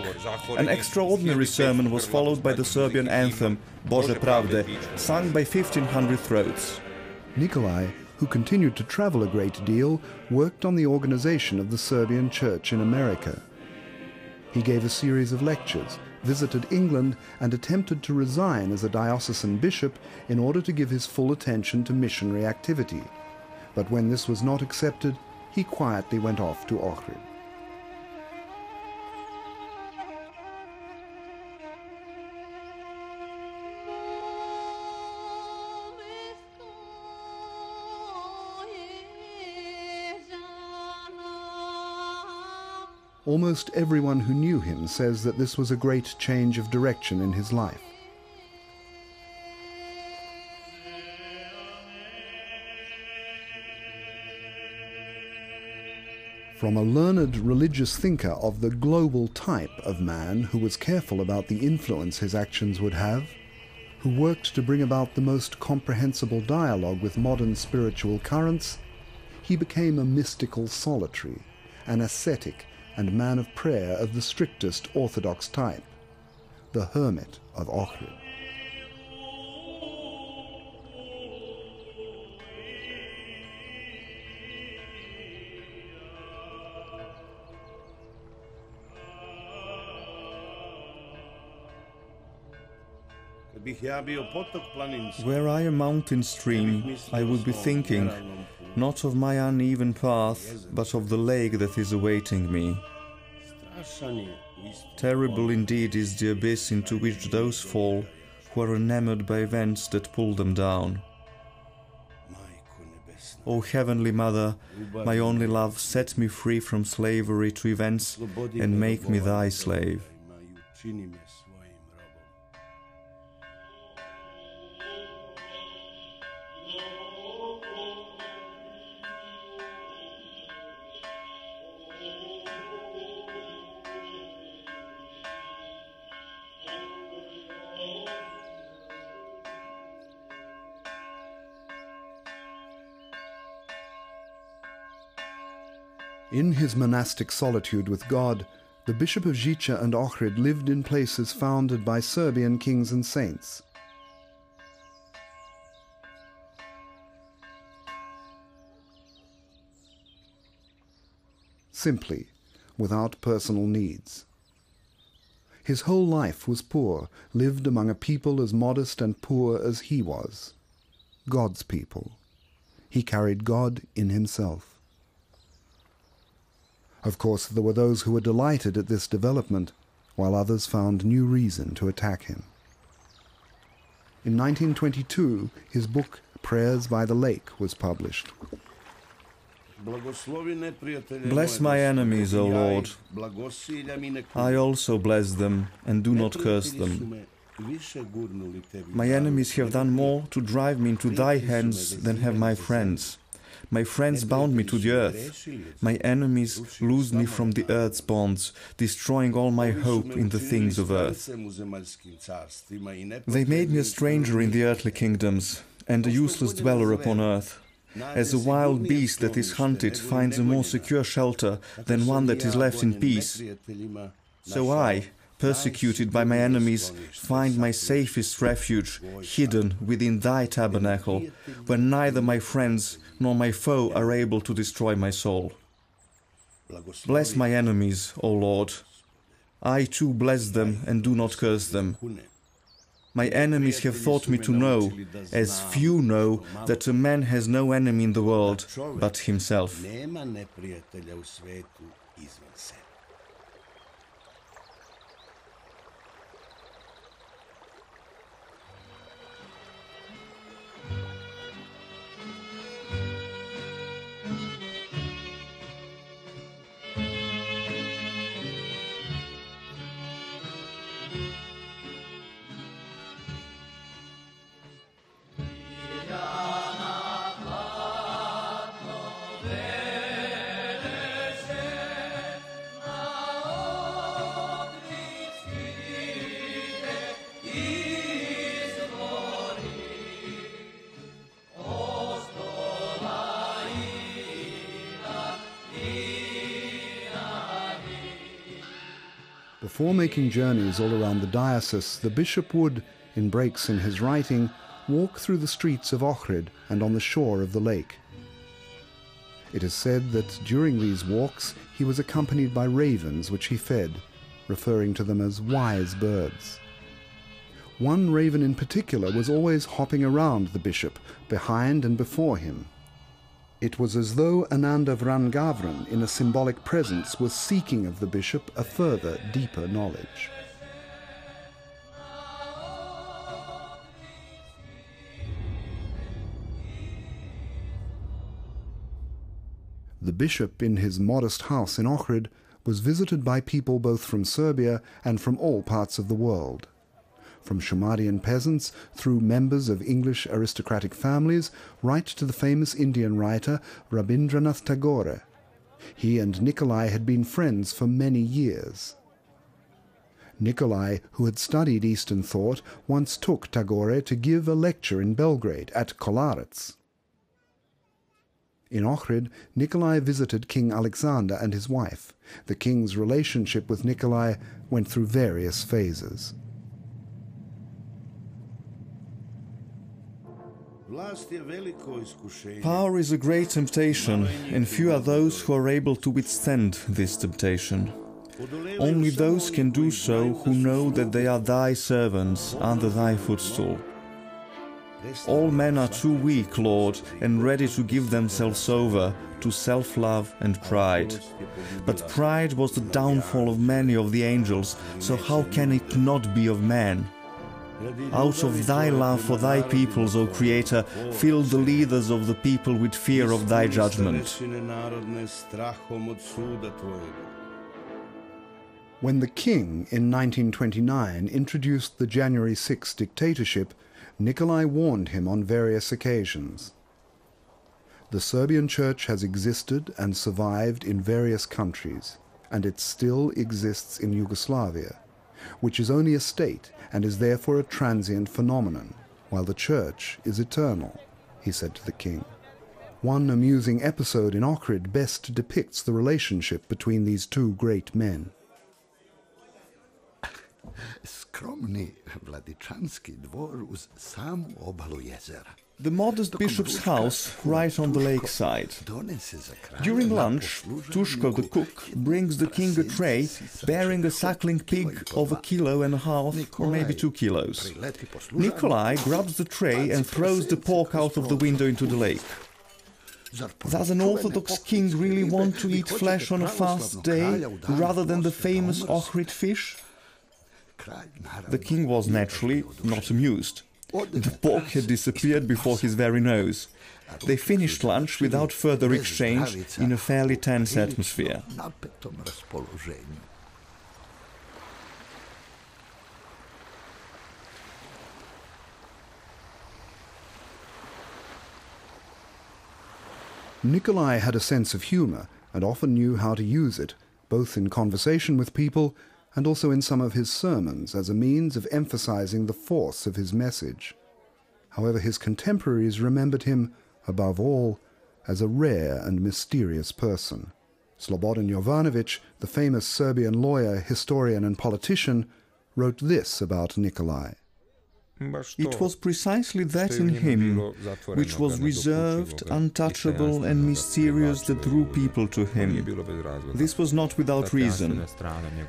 An extraordinary sermon was followed by the Serbian anthem, Bože pravde, sung by 1,500 throats. Nikolai, who continued to travel a great deal, worked on the organization of the Serbian Church in America. He gave a series of lectures, visited England, and attempted to resign as a diocesan bishop in order to give his full attention to missionary activity. But when this was not accepted, he quietly went off to Ohrid. Almost everyone who knew him says that this was a great change of direction in his life. From a learned religious thinker of the global type of man who was careful about the influence his actions would have, who worked to bring about the most comprehensible dialogue with modern spiritual currents, he became a mystical solitary, an ascetic and man of prayer of the strictest orthodox type, the hermit of Ohrid. Were I a mountain stream, I would be thinking, not of my uneven path, but of the lake that is awaiting me. Terrible indeed is the abyss into which those fall who are enamored by events that pull them down. O Heavenly Mother, my only love, set me free from slavery to events and make me thy slave. In his monastic solitude with God, the Bishop of Žiča and Ohrid lived in places founded by Serbian kings and saints. Simply, without personal needs. His whole life was poor, lived among a people as modest and poor as he was. God's people. He carried God in himself. Of course, there were those who were delighted at this development, while others found new reason to attack him. In 1922, his book Prayers by the Lake was published. Bless my enemies, O Lord. I also bless them, and do not curse them. My enemies have done more to drive me into thy hands than have my friends. My friends bound me to the earth. My enemies loosed me from the earth's bonds, destroying all my hope in the things of earth. They made me a stranger in the earthly kingdoms, and a useless dweller upon earth. As a wild beast that is hunted finds a more secure shelter than one that is left in peace, so I, persecuted by my enemies, find my safest refuge hidden within thy tabernacle, where neither my friends nor my foe are able to destroy my soul. Bless my enemies, O Lord. I too bless them and do not curse them. My enemies have thought me to know, as few know, that a man has no enemy in the world but himself. Before making journeys all around the diocese, the bishop would, in breaks in his writing, walk through the streets of Ohrid and on the shore of the lake. It is said that during these walks he was accompanied by ravens which he fed, referring to them as wise birds. One raven in particular was always hopping around the bishop, behind and before him. It was as though Ananda Vrangavran, in a symbolic presence, was seeking of the bishop a further, deeper knowledge. The bishop, in his modest house in Ohrid, was visited by people both from Serbia and from all parts of the world. From Shumarian peasants through members of English aristocratic families right to the famous Indian writer Rabindranath Tagore. He and Nikolai had been friends for many years. Nikolai, who had studied Eastern thought, once took Tagore to give a lecture in Belgrade at Kolarec. In Ohrid, Nikolai visited King Alexander and his wife. The king's relationship with Nikolai went through various phases. Power is a great temptation, and few are those who are able to withstand this temptation. Only those can do so who know that they are thy servants under thy footstool. All men are too weak, Lord, and ready to give themselves over to self-love and pride. But pride was the downfall of many of the angels, so how can it not be of man? Out of thy love for thy peoples, O Creator, fill the leaders of the people with fear of thy judgment. When the king, in 1929, introduced the January 6 dictatorship, Nikolai warned him on various occasions. The Serbian Church has existed and survived in various countries, and it still exists in Yugoslavia, which is only a state and is therefore a transient phenomenon, while the Church is eternal, he said to the king. One amusing episode in Ohrid best depicts the relationship between these two great men. Skromni Vladičanski dvor uz samu obalu jezera. The modest bishop's house right on the lakeside. During lunch, Tushko the cook brings the king a tray bearing a suckling pig of 1.5 kilos or maybe 2 kilos. Nikolai grabs the tray and throws the pork out of the window into the lake. Does an Orthodox king really want to eat flesh on a fast day rather than the famous Ohrid fish? The king was naturally not amused. The pork had disappeared before his very nose. They finished lunch without further exchange in a fairly tense atmosphere. Nikolai had a sense of humor and often knew how to use it, both in conversation with people and also in some of his sermons as a means of emphasizing the force of his message. However, his contemporaries remembered him, above all, as a rare and mysterious person. Slobodan Jovanović, the famous Serbian lawyer, historian and politician, wrote this about Nikolai. It was precisely that in him which was reserved, untouchable and mysterious that drew people to him. This was not without reason.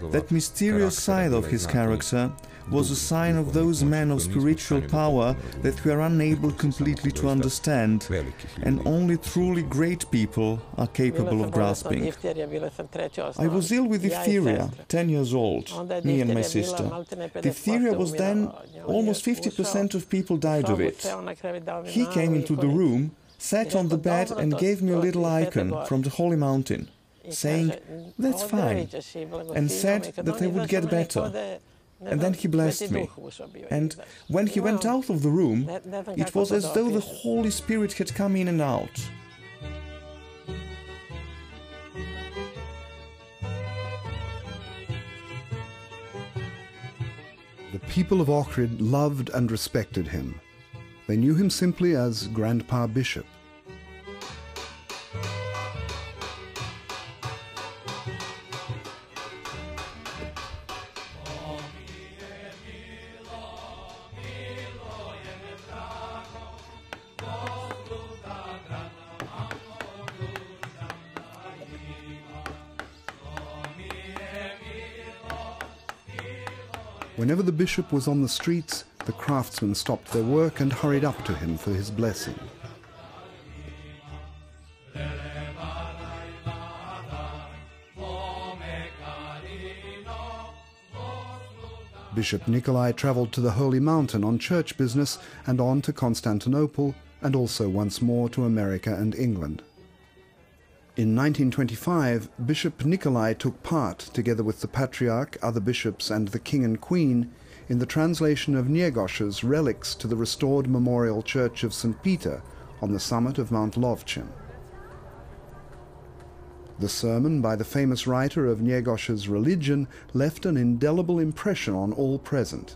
That mysterious side of his character was a sign of those men of spiritual power that we are unable completely to understand, and only truly great people are capable of grasping. I was ill with diphtheria, 10 years old, me and my sister. Diphtheria was then almost 50% of people died of it. He came into the room, sat on the bed and gave me a little icon from the holy mountain, saying, "That's fine," and said that I would get better. And then he blessed me. And when he went out of the room, it was as though the Holy Spirit had come in and out. The people of Ohrid loved and respected him. They knew him simply as Grandpa Bishop. Whenever the bishop was on the streets, the craftsmen stopped their work and hurried up to him for his blessing. Bishop Nikolai travelled to the Holy Mountain on church business and on to Constantinople, and also once more to America and England. In 1925, Bishop Nikolai took part, together with the Patriarch, other bishops and the King and Queen, in the translation of Niegos's relics to the restored memorial church of St. Peter on the summit of Mount Lovćen. The sermon by the famous writer of Niegos's religion left an indelible impression on all present.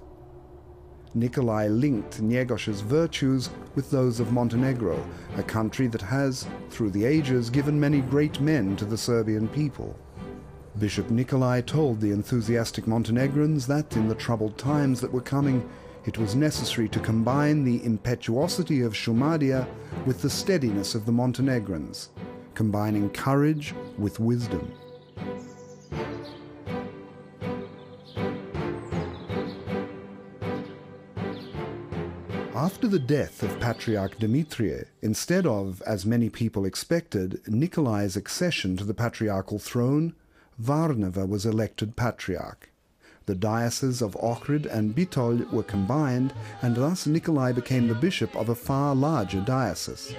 Nikolai linked Niegos's virtues with those of Montenegro, a country that has, through the ages, given many great men to the Serbian people. Bishop Nikolai told the enthusiastic Montenegrins that, in the troubled times that were coming, it was necessary to combine the impetuosity of Šumadija with the steadiness of the Montenegrins, combining courage with wisdom. After the death of Patriarch Dimitrie, instead of, as many people expected, Nikolai's accession to the patriarchal throne, Varnava was elected patriarch. The dioceses of Ohrid and Bitol were combined, and thus Nikolai became the bishop of a far larger diocese.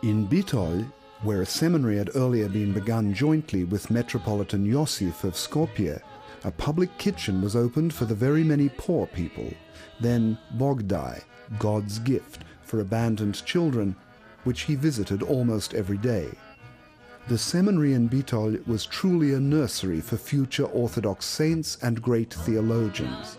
In Bitol, where a seminary had earlier been begun jointly with Metropolitan Iosif of Skopje, a public kitchen was opened for the very many poor people, then Bogdai, God's gift, for abandoned children, which he visited almost every day. The seminary in Bitol was truly a nursery for future Orthodox saints and great theologians.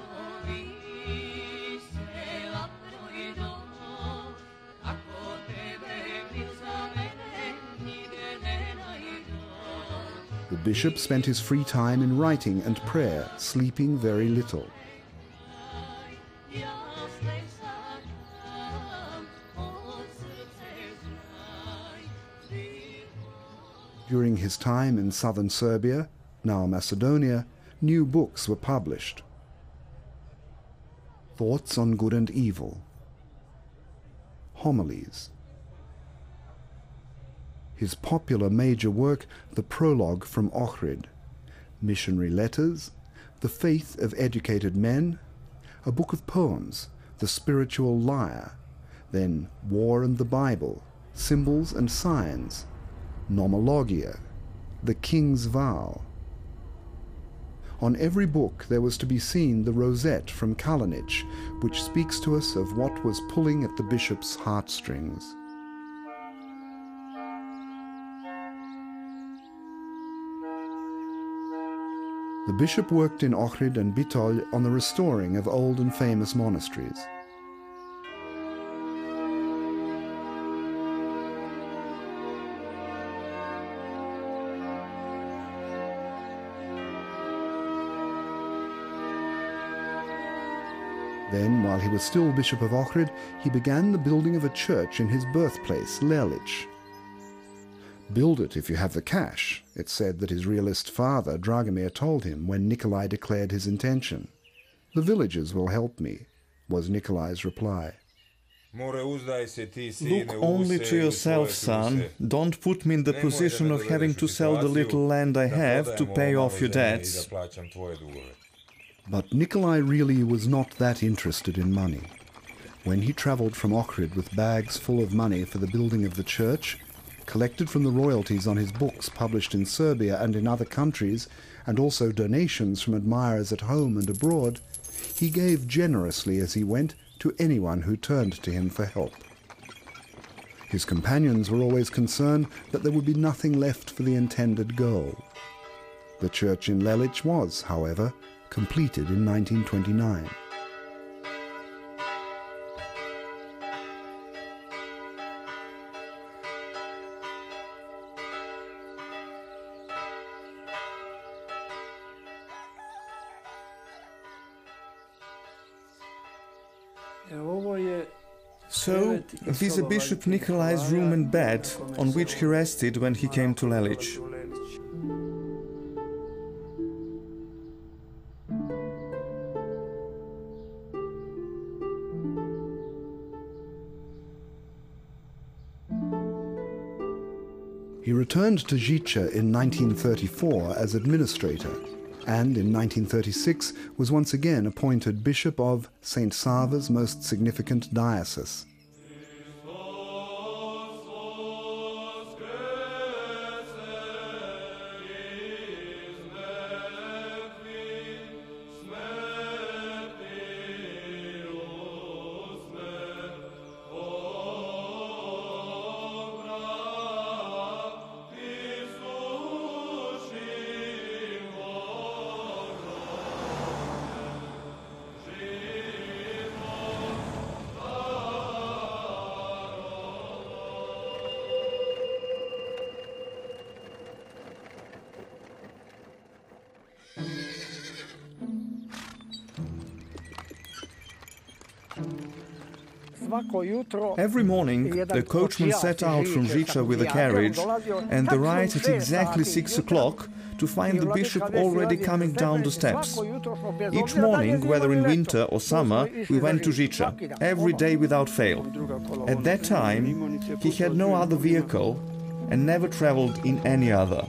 The bishop spent his free time in writing and prayer, sleeping very little. During his time in southern Serbia, now Macedonia, new books were published. Thoughts on Good and Evil, Homilies, his popular major work, The Prologue from Ohrid, Missionary Letters, The Faith of Educated Men, a book of poems, The Spiritual Lyre, then War and the Bible, Symbols and Signs, Nomologia, The King's Vow. On every book there was to be seen the rosette from Kalinic, which speaks to us of what was pulling at the bishop's heartstrings. The bishop worked in Ohrid and Bitol on the restoring of old and famous monasteries. Then, while he was still Bishop of Ohrid, he began the building of a church in his birthplace, Lelic. "Build it if you have the cash," it said that his realist father, Dragomir, told him when Nikolai declared his intention. "The villagers will help me," was Nikolai's reply. Look only to yourself, son. Don't put me in the position of having to sell the little land I have to pay off your debts. But Nikolai really was not that interested in money. When he travelled from Ohrid with bags full of money for the building of the church, collected from the royalties on his books published in Serbia and in other countries, and also donations from admirers at home and abroad, he gave generously as he went to anyone who turned to him for help. His companions were always concerned that there would be nothing left for the intended goal. The church in Lelic was, however, completed in 1929. So, this is Bishop Nikolai's room and bed, on which he rested when he came to Lelic. He returned to Žiča in 1934 as administrator, and in 1936 was once again appointed Bishop of St. Sava's most significant diocese. Every morning, the coachman set out from Žiča with a carriage and arrived at exactly 6 o'clock to find the bishop already coming down the steps. Each morning, whether in winter or summer, we went to Žiča, every day without fail. At that time, he had no other vehicle and never traveled in any other.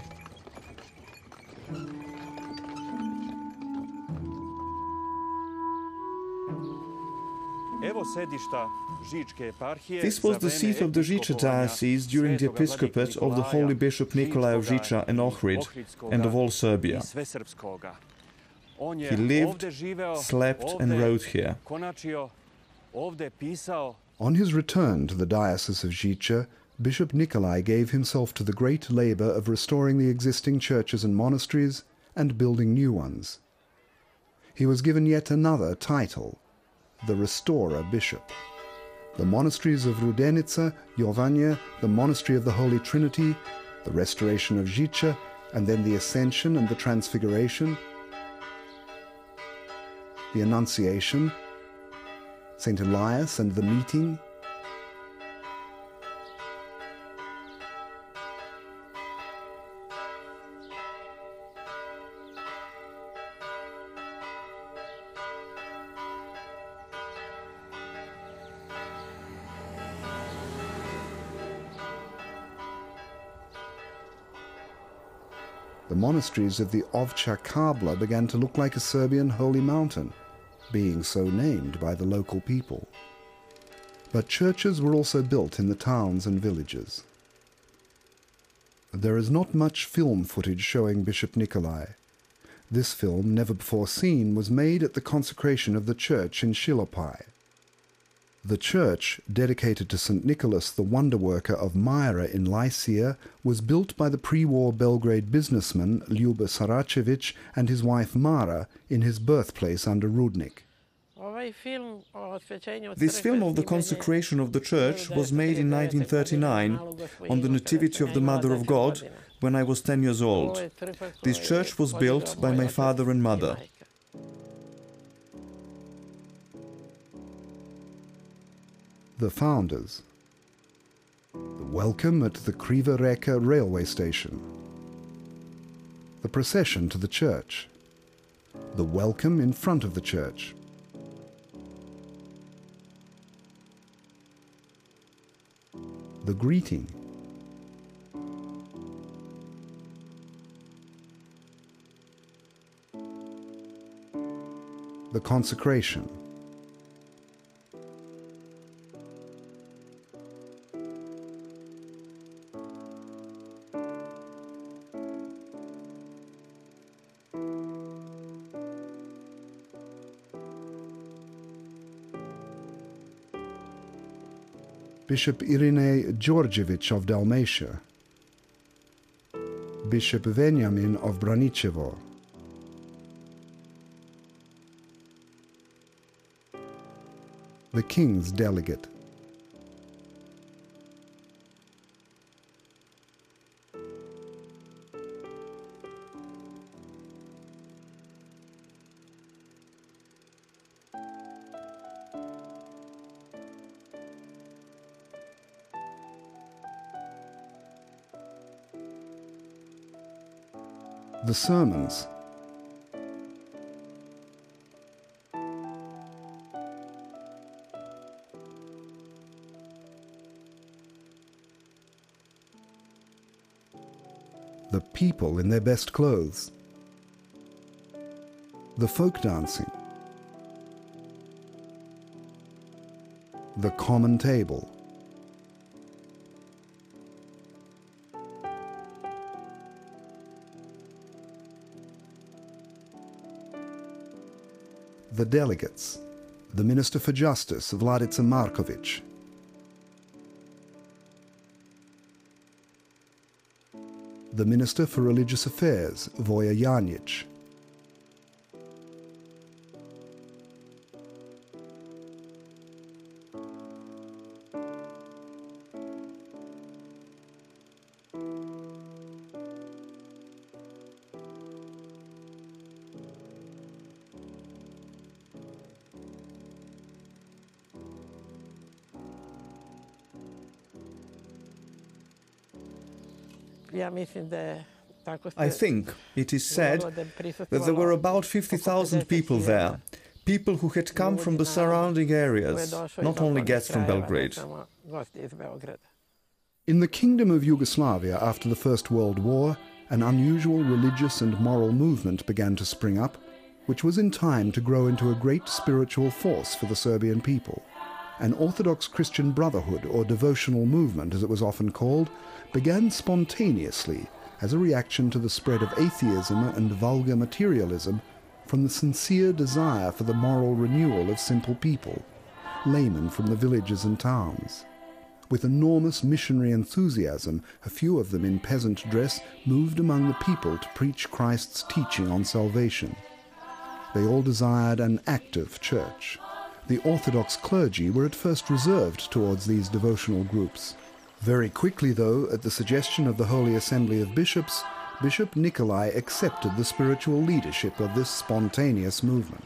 This was the seat of the Žiča diocese during the episcopate of the Holy Bishop Nikolai of Žiča and Ohrid and of all Serbia. He lived, slept and wrote here. On his return to the Diocese of Žiča, Bishop Nikolai gave himself to the great labor of restoring the existing churches and monasteries and building new ones. He was given yet another title, the Restorer Bishop. The monasteries of Rudenica, Jovanja, the Monastery of the Holy Trinity, the restoration of Žiča, and then the Ascension and the Transfiguration, the Annunciation, St. Elias and the Meeting, the monasteries of the Ovča Kabla began to look like a Serbian holy mountain, being so named by the local people. But churches were also built in the towns and villages. There is not much film footage showing Bishop Nikolai. This film, never before seen, was made at the consecration of the church in Šilopai. The church, dedicated to St. Nicholas, the wonder-worker of Myra in Lycia, was built by the pre-war Belgrade businessman Ljubo Saračević and his wife Mara in his birthplace under Rudnik. This film of the consecration of the church was made in 1939 on the Nativity of the Mother of God when I was 10 years old. This church was built by my father and mother. The founders. The welcome at the Kriva Reka railway station. The procession to the church. The welcome in front of the church. The greeting. The consecration. Bishop Irine Đorđević of Dalmatia, Bishop Venjamin of Braničevo, the King's Delegate, the sermons, the people in their best clothes, the folk dancing, the common table, the delegates, the Minister for Justice, Vladica Markovic, the Minister for Religious Affairs, Voja Janjic, I think it is said that there were about 50,000 people there, people who had come from the surrounding areas, not only guests from Belgrade. In the Kingdom of Yugoslavia after the First World War, an unusual religious and moral movement began to spring up, which was in time to grow into a great spiritual force for the Serbian people. An Orthodox Christian Brotherhood, or devotional movement as it was often called, began spontaneously as a reaction to the spread of atheism and vulgar materialism from the sincere desire for the moral renewal of simple people, laymen from the villages and towns. With enormous missionary enthusiasm, a few of them in peasant dress moved among the people to preach Christ's teaching on salvation. They all desired an active church. The Orthodox clergy were at first reserved towards these devotional groups. Very quickly, though, at the suggestion of the Holy Assembly of Bishops, Bishop Nikolai accepted the spiritual leadership of this spontaneous movement.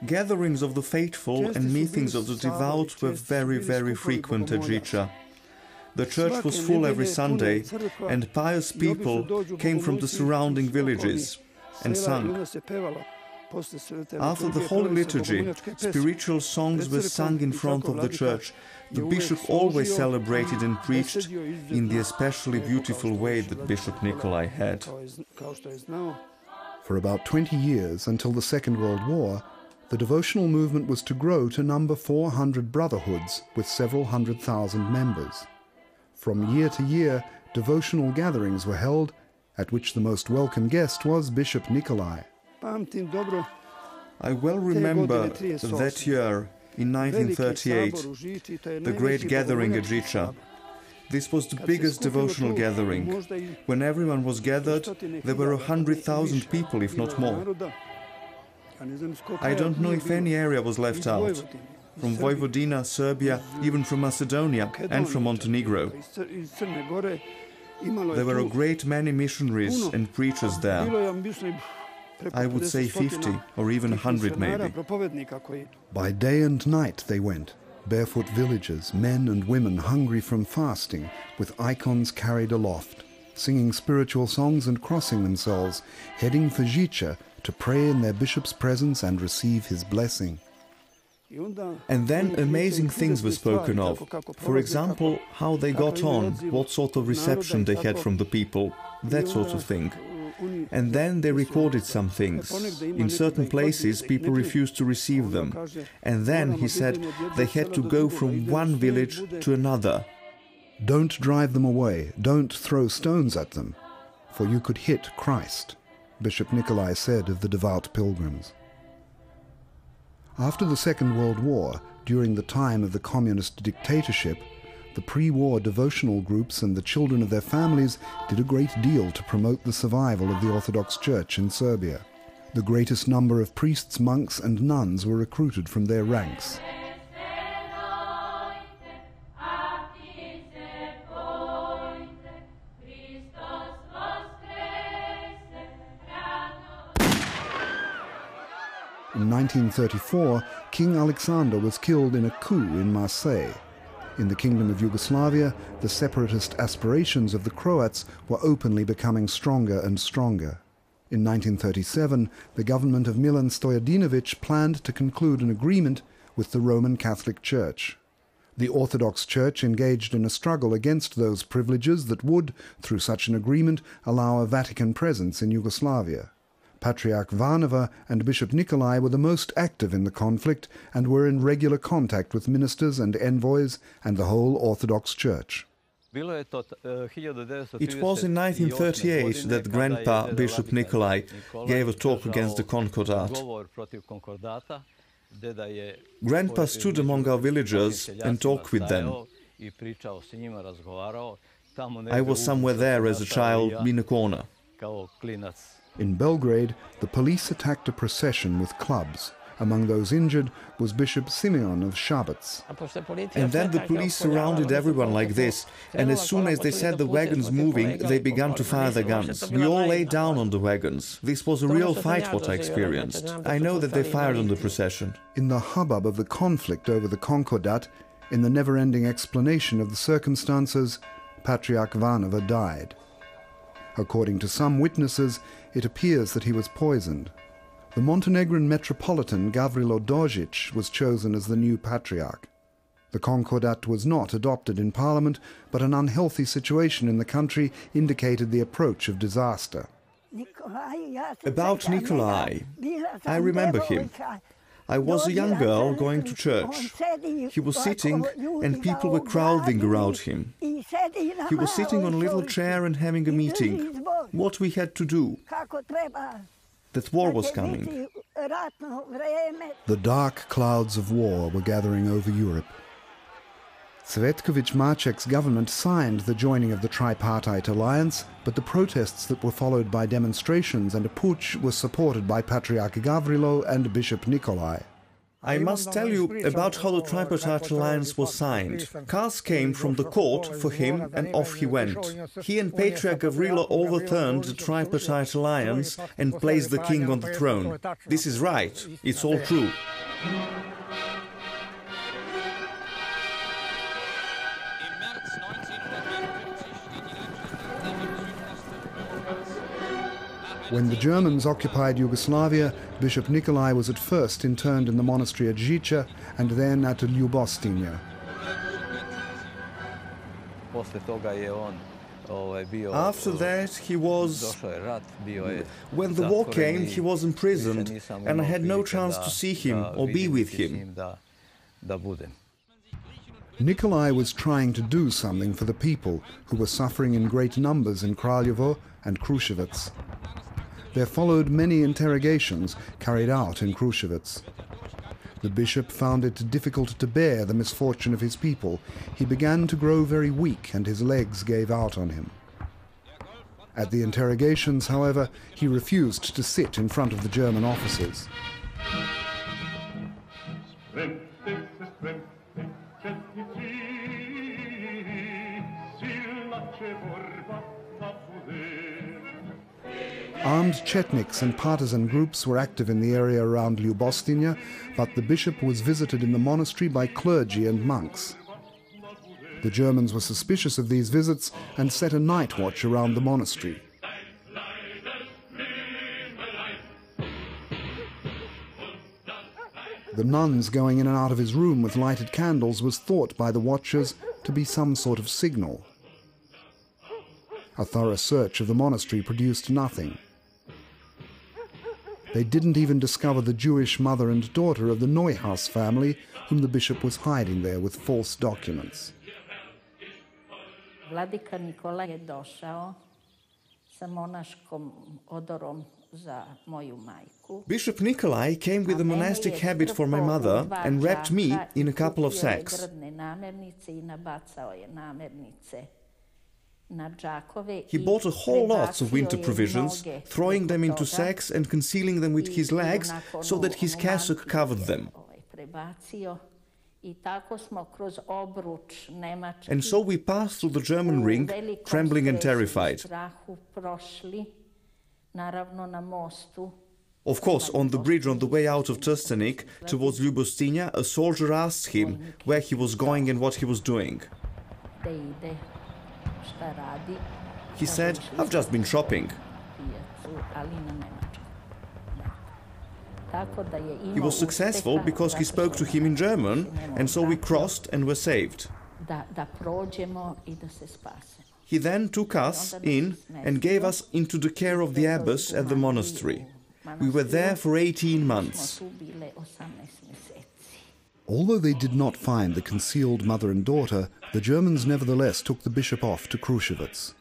Gatherings of the faithful and meetings of the devout were very, very frequent at Žiča. The church was full every Sunday, and pious people came from the surrounding villages and sang. After the Holy Liturgy, spiritual songs were sung in front of the church. The bishop always celebrated and preached in the especially beautiful way that Bishop Nikolai had. For about 20 years, until the Second World War, the devotional movement was to grow to number 400 brotherhoods with several 100,000 members. From year to year, devotional gatherings were held, at which the most welcome guest was Bishop Nikolai. I well remember that year, in 1938, the great gathering at Žiča. This was the biggest devotional gathering. When everyone was gathered, there were 100,000 people, if not more. I don't know if any area was left out. From Vojvodina, Serbia, even from Macedonia and from Montenegro. There were a great many missionaries and preachers there. I would say 50 or even 100 maybe. By day and night they went, barefoot villagers, men and women hungry from fasting, with icons carried aloft, singing spiritual songs and crossing themselves, heading for Žiča to pray in their bishop's presence and receive his blessing. And then amazing things were spoken of. For example, how they got on, what sort of reception they had from the people, that sort of thing. And then they recorded some things. In certain places, people refused to receive them. And then, he said, they had to go from one village to another. Don't drive them away, don't throw stones at them, for you could hit Christ, Bishop Nikolai said of the devout pilgrims. After the Second World War, during the time of the communist dictatorship, the pre-war devotional groups and the children of their families did a great deal to promote the survival of the Orthodox Church in Serbia. The greatest number of priests, monks and nuns were recruited from their ranks. In 1934, King Alexander was killed in a coup in Marseille. In the Kingdom of Yugoslavia, the separatist aspirations of the Croats were openly becoming stronger and stronger. In 1937, the government of Milan Stojadinović planned to conclude an agreement with the Roman Catholic Church. The Orthodox Church engaged in a struggle against those privileges that would, through such an agreement, allow a Vatican presence in Yugoslavia. Patriarch Varnava and Bishop Nikolai were the most active in the conflict and were in regular contact with ministers and envoys and the whole Orthodox Church. It was in 1938 that Grandpa Bishop Nikolai gave a talk against the Concordat. Grandpa stood among our villagers and talked with them. I was somewhere there as a child in a corner. In Belgrade, the police attacked a procession with clubs. Among those injured was Bishop Simeon of Shabac. And then the police surrounded everyone like this, and as soon as they said the wagons moving, they began to fire their guns. We all lay down on the wagons. This was a real fight what I experienced. I know that they fired on the procession. In the hubbub of the conflict over the Concordat, in the never-ending explanation of the circumstances, Patriarch Varnava died. According to some witnesses, it appears that he was poisoned. The Montenegrin Metropolitan Gavrilo Dožić was chosen as the new patriarch. The Concordat was not adopted in Parliament, but an unhealthy situation in the country indicated the approach of disaster. About Nikolai, I remember him. I was a young girl going to church. He was sitting and people were crowding around him. He was sitting on a little chair and having a meeting. What we had to do. That war was coming. The dark clouds of war were gathering over Europe. Cvetković-Marček's government signed the joining of the tripartite alliance, but the protests that were followed by demonstrations and a putsch were supported by Patriarch Gavrilo and Bishop Nikolai. I must tell you about how the tripartite alliance was signed. Cars came from the court for him and off he went. He and Patriarch Gavrilo overturned the tripartite alliance and placed the king on the throne. This is right. It's all true. When the Germans occupied Yugoslavia, Bishop Nikolai was at first interned in the monastery at Žiča and then at Ljubostinja. After that, he was... When the war came, he was imprisoned, and I had no chance to see him or be with him. Nikolai was trying to do something for the people who were suffering in great numbers in Kraljevo and Kruševac. There followed many interrogations carried out in Kruševac. The bishop found it difficult to bear the misfortune of his people. He began to grow very weak and his legs gave out on him. At the interrogations, however, he refused to sit in front of the German officers. Armed Chetniks and partisan groups were active in the area around Ljubostinja, but the bishop was visited in the monastery by clergy and monks. The Germans were suspicious of these visits and set a night watch around the monastery. The nuns going in and out of his room with lighted candles was thought by the watchers to be some sort of signal. A thorough search of the monastery produced nothing. They didn't even discover the Jewish mother and daughter of the Neuhaus family, whom the bishop was hiding there with false documents. Vladika Nikolaj je došao sa monaškom odorom za moju majku. Bishop Nikolai came with a monastic habit for my mother and wrapped me in a couple of sacks. He bought a whole lot of winter provisions, throwing them into sacks and concealing them with his legs so that his cassock covered them. And so we passed through the German ring, trembling and terrified. Of course, on the bridge on the way out of Trstenik towards Ljubostinja, a soldier asked him where he was going and what he was doing. He said, "I've just been shopping." He was successful because he spoke to him in German, and so we crossed and were saved. He then took us in and gave us into the care of the abbess at the monastery. We were there for 18 months. Although they did not find the concealed mother and daughter, the Germans nevertheless took the bishop off to Kruševac.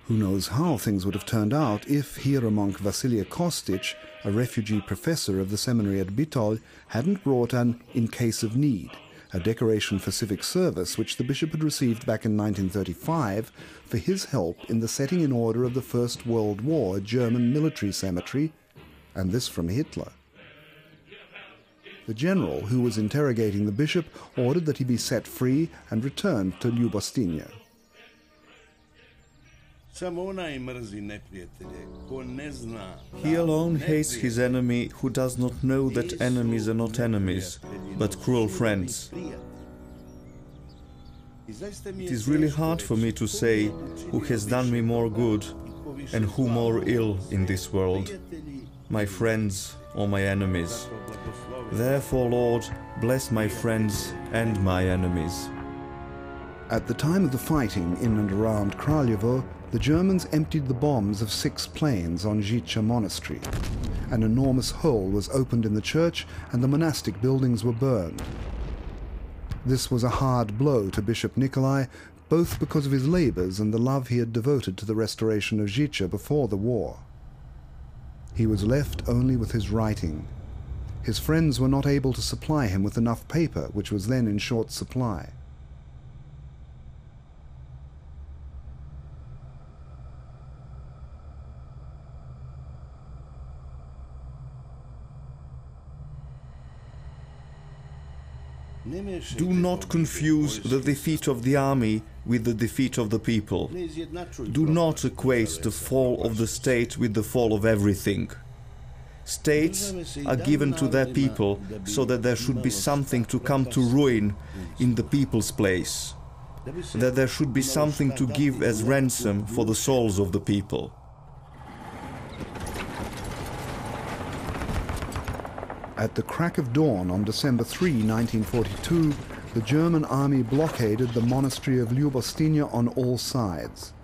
Who knows how things would have turned out if hieromonk Vasilije Kostic, a refugee professor of the seminary at Bitol, hadn't brought an "in case of need," a decoration for civic service which the bishop had received back in 1935 for his help in the setting in order of the First World War German military cemetery, and this from Hitler. The general, who was interrogating the bishop, ordered that he be set free and returned to Ljubostinje. He alone hates his enemy who does not know that enemies are not enemies, but cruel friends. It is really hard for me to say who has done me more good and who more ill in this world, my friends or my enemies. Therefore, Lord, bless my friends and my enemies. At the time of the fighting in and around Kraljevo, the Germans emptied the bombs of 6 planes on Žiča Monastery. An enormous hole was opened in the church and the monastic buildings were burned. This was a hard blow to Bishop Nikolai, both because of his labors and the love he had devoted to the restoration of Žiča before the war. He was left only with his writing. His friends were not able to supply him with enough paper, which was then in short supply. Do not confuse the defeat of the army with the defeat of the people. Do not equate the fall of the state with the fall of everything. States are given to their people so that there should be something to come to ruin in the people's place, that there should be something to give as ransom for the souls of the people. At the crack of dawn on December 3, 1942, the German army blockaded the monastery of Ljubostinje on all sides.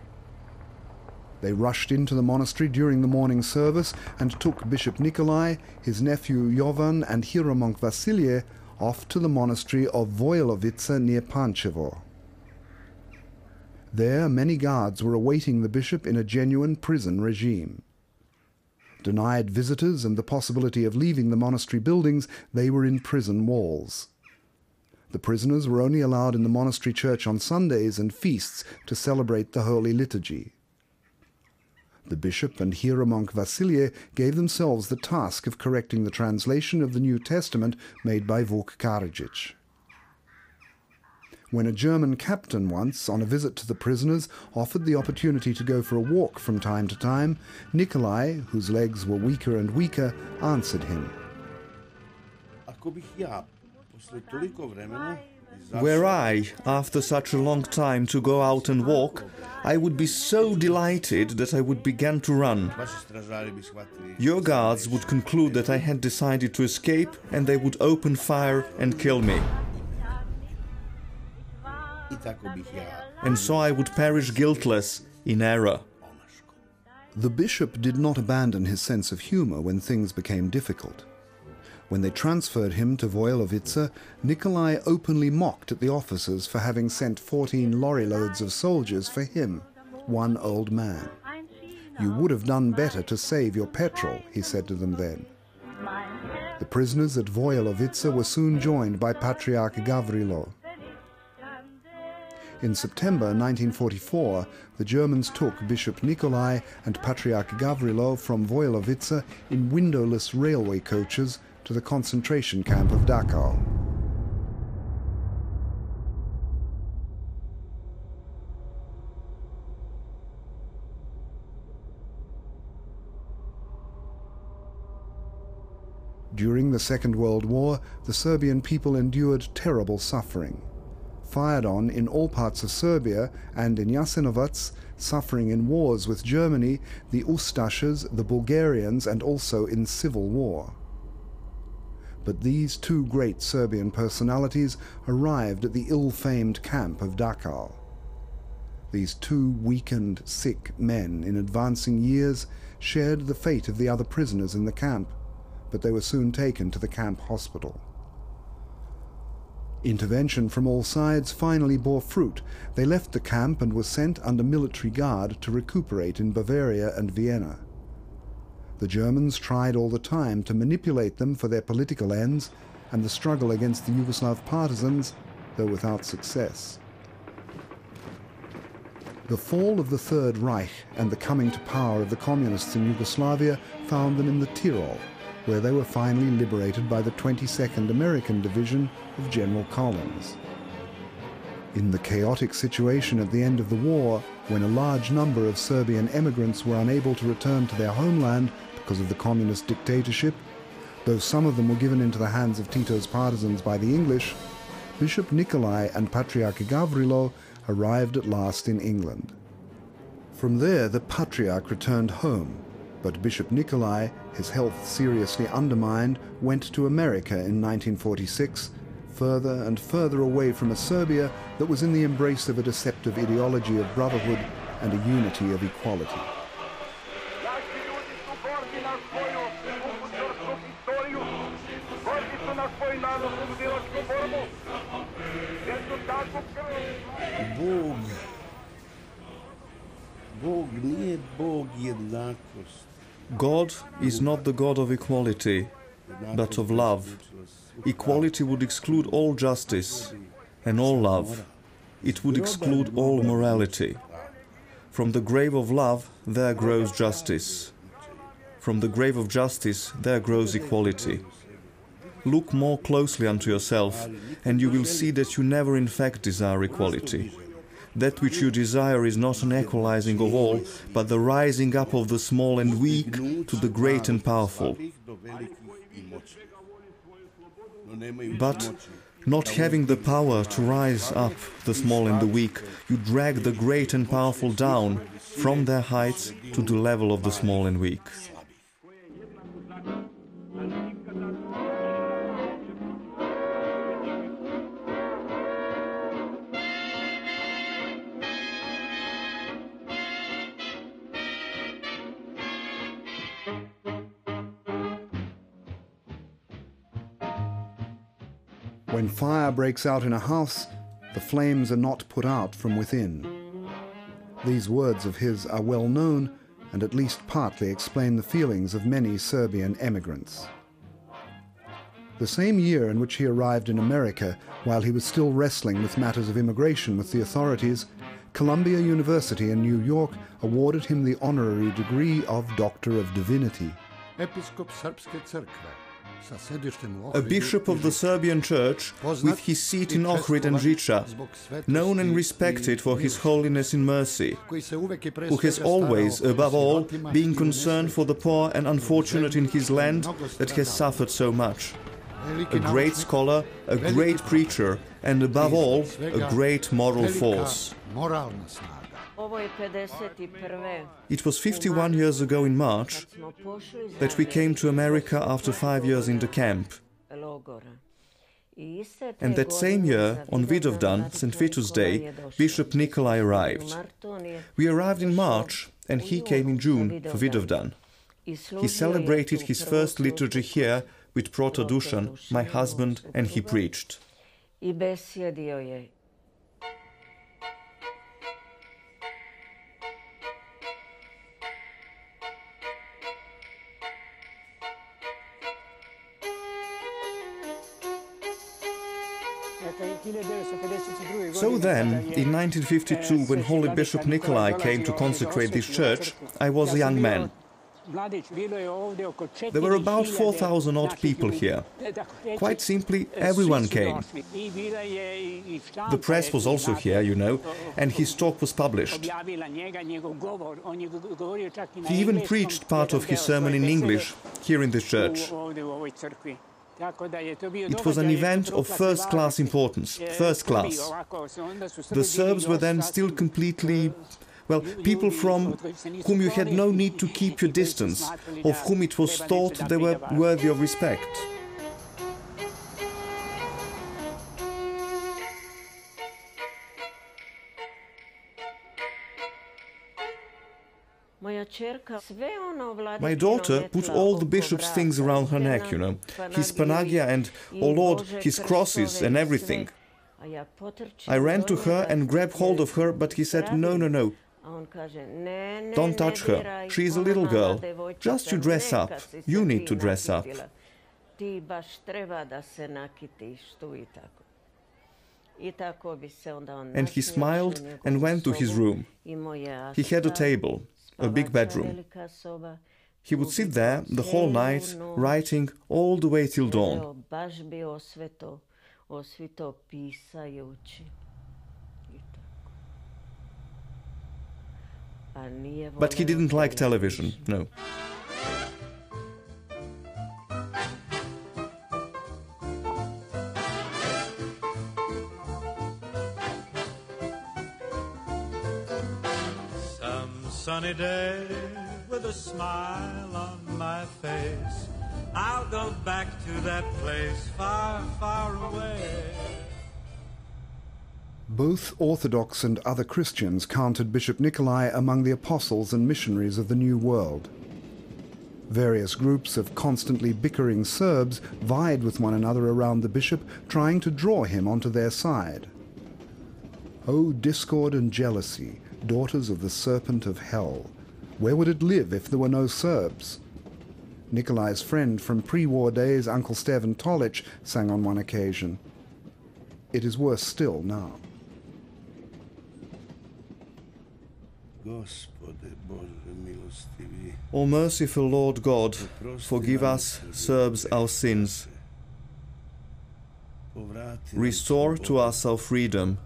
They rushed into the monastery during the morning service and took Bishop Nikolai, his nephew Jovan and hieromonk Vasilije off to the monastery of Vojlovica near Pančevo. There many guards were awaiting the bishop in a genuine prison regime. Denied visitors and the possibility of leaving the monastery buildings, they were in prison walls. The prisoners were only allowed in the monastery church on Sundays and feasts to celebrate the Holy Liturgy. The bishop and hieromonk Vasilije gave themselves the task of correcting the translation of the New Testament made by Vuk Karadžić. When a German captain once, on a visit to the prisoners, offered the opportunity to go for a walk from time to time, Nikolai, whose legs were weaker and weaker, answered him. Were I, after such a long time, to go out and walk, I would be so delighted that I would begin to run. Your guards would conclude that I had decided to escape, and they would open fire and kill me. And so I would perish guiltless in error. The bishop did not abandon his sense of humor when things became difficult. When they transferred him to Vojlovica, Nikolai openly mocked at the officers for having sent 14 lorry loads of soldiers for him, one old man. "You would have done better to save your petrol," he said to them then. The prisoners at Vojlovica were soon joined by Patriarch Gavrilo. In September 1944, the Germans took Bishop Nikolai and Patriarch Gavrilo from Vojlovica in windowless railway coaches to the concentration camp of Dachau. During the Second World War, the Serbian people endured terrible suffering. Fired on in all parts of Serbia and in Jasenovac, suffering in wars with Germany, the Ustašes, the Bulgarians, and also in civil war. But these two great Serbian personalities arrived at the ill-famed camp of Dachau. These two weakened, sick men in advancing years shared the fate of the other prisoners in the camp, but they were soon taken to the camp hospital. Intervention from all sides finally bore fruit. They left the camp and were sent under military guard to recuperate in Bavaria and Vienna. The Germans tried all the time to manipulate them for their political ends and the struggle against the Yugoslav partisans, though without success. The fall of the Third Reich and the coming to power of the communists in Yugoslavia found them in the Tyrol, where they were finally liberated by the 22nd American Division of General Collins. In the chaotic situation at the end of the war, when a large number of Serbian emigrants were unable to return to their homeland because of the communist dictatorship, though some of them were given into the hands of Tito's partisans by the English, Bishop Nikolai and Patriarch Gavrilo arrived at last in England. From there, the Patriarch returned home, but Bishop Nikolai, his health seriously undermined, went to America in 1946, further and further away from a Serbia that was in the embrace of a deceptive ideology of brotherhood and a unity of equality. God is not the God of equality, but of love. Equality would exclude all justice, and all love. It would exclude all morality. From the grave of love, there grows justice. From the grave of justice, there grows equality. Look more closely unto yourself, and you will see that you never in fact desire equality. That which you desire is not an equalizing of all, but the rising up of the small and weak to the great and powerful. But, not having the power to rise up the small and the weak, you drag the great and powerful down from their heights to the level of the small and weak. When fire breaks out in a house, the flames are not put out from within. These words of his are well known and at least partly explain the feelings of many Serbian emigrants. The same year in which he arrived in America, while he was still wrestling with matters of immigration with the authorities, Columbia University in New York awarded him the honorary degree of Doctor of Divinity. A bishop of the Serbian Church, with his seat in Ohrid and Žiča, known and respected for his holiness in mercy, who has always, above all, been concerned for the poor and unfortunate in his land that has suffered so much. A great scholar, a great preacher, and above all, a great moral force. It was 51 years ago in March that we came to America after 5 years in the camp. And that same year, on Vidovdan, St. Vitus's Day, Bishop Nikolai arrived. We arrived in March and he came in June for Vidovdan. He celebrated his first liturgy here with Proto Dusan, my husband, and he preached. So then, in 1952, when Holy Bishop Nikolai came to consecrate this church, I was a young man. There were about 4,000 odd people here. Quite simply, everyone came. The press was also here, you know, and his talk was published. He even preached part of his sermon in English here in this church. It was an event of first-class importance, first class. The Serbs were then still completely, well, people from whom you had no need to keep your distance, of whom it was thought they were worthy of respect. My daughter put all the bishop's things around her neck, you know, his panagia and, oh Lord, his crosses and everything. I ran to her and grabbed hold of her, but he said, no, no, no. Don't touch her. She is a little girl. Just you dress up. You need to dress up. And he smiled and went to his room. He had a table, a big bedroom. He would sit there the whole night, writing all the way till dawn. But he didn't like television, no. Some sunny day with a smile on my face, I'll go back to that place far, far away. Both Orthodox and other Christians counted Bishop Nikolai among the apostles and missionaries of the New World. Various groups of constantly bickering Serbs vied with one another around the bishop, trying to draw him onto their side. O discord and jealousy, daughters of the serpent of hell! Where would it live if there were no Serbs? Nikolai's friend from pre-war days, Uncle Stevan Tolic, sang on one occasion. It is worse still now. O merciful Lord God, forgive us, Serbs, our sins. Restore to us our freedom,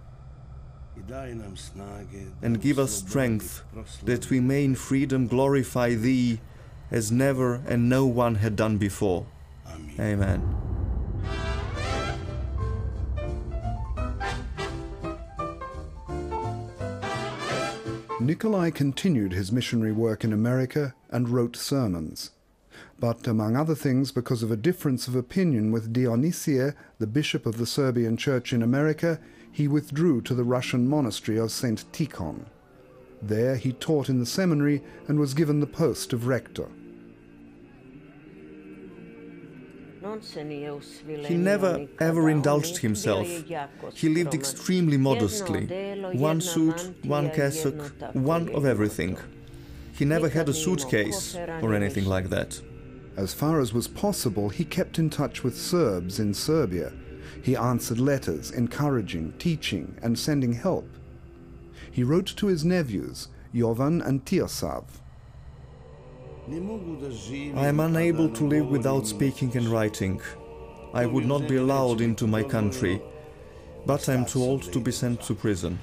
and give us strength, that we may in freedom glorify Thee, as never and no one had done before. Amen. Nikolai continued his missionary work in America and wrote sermons. But among other things, because of a difference of opinion with Dionysia, the bishop of the Serbian Church in America, he withdrew to the Russian monastery of St. Tikhon. There he taught in the seminary and was given the post of rector. He never ever indulged himself. He lived extremely modestly. One suit, one cassock, one of everything. He never had a suitcase or anything like that. As far as was possible, he kept in touch with Serbs in Serbia. He answered letters, encouraging, teaching, and sending help. He wrote to his nephews, Jovan and Tiosav. I am unable to live without speaking and writing. I would not be allowed into my country, but I am too old to be sent to prison.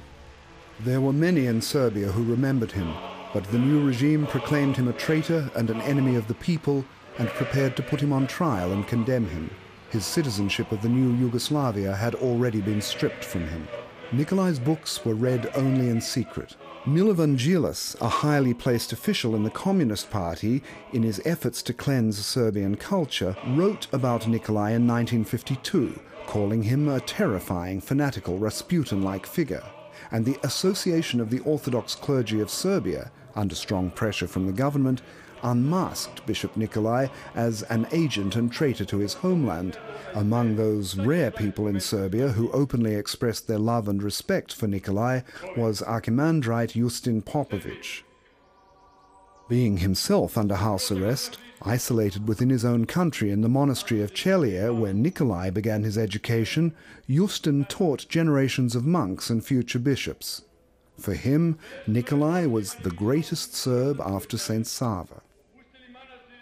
There were many in Serbia who remembered him, but the new regime proclaimed him a traitor and an enemy of the people and prepared to put him on trial and condemn him. His citizenship of the new Yugoslavia had already been stripped from him. Nikolai's books were read only in secret. Milovan Djilas, a highly placed official in the Communist Party, in his efforts to cleanse Serbian culture, wrote about Nikolai in 1952, calling him a terrifying, fanatical, Rasputin-like figure. And the Association of the Orthodox Clergy of Serbia, under strong pressure from the government, unmasked Bishop Nikolai as an agent and traitor to his homeland. Among those rare people in Serbia who openly expressed their love and respect for Nikolai was Archimandrite Justin Popovic. Being himself under house arrest, isolated within his own country in the monastery of Chelia, where Nikolai began his education, Justin taught generations of monks and future bishops. For him, Nikolai was the greatest Serb after Saint Sava.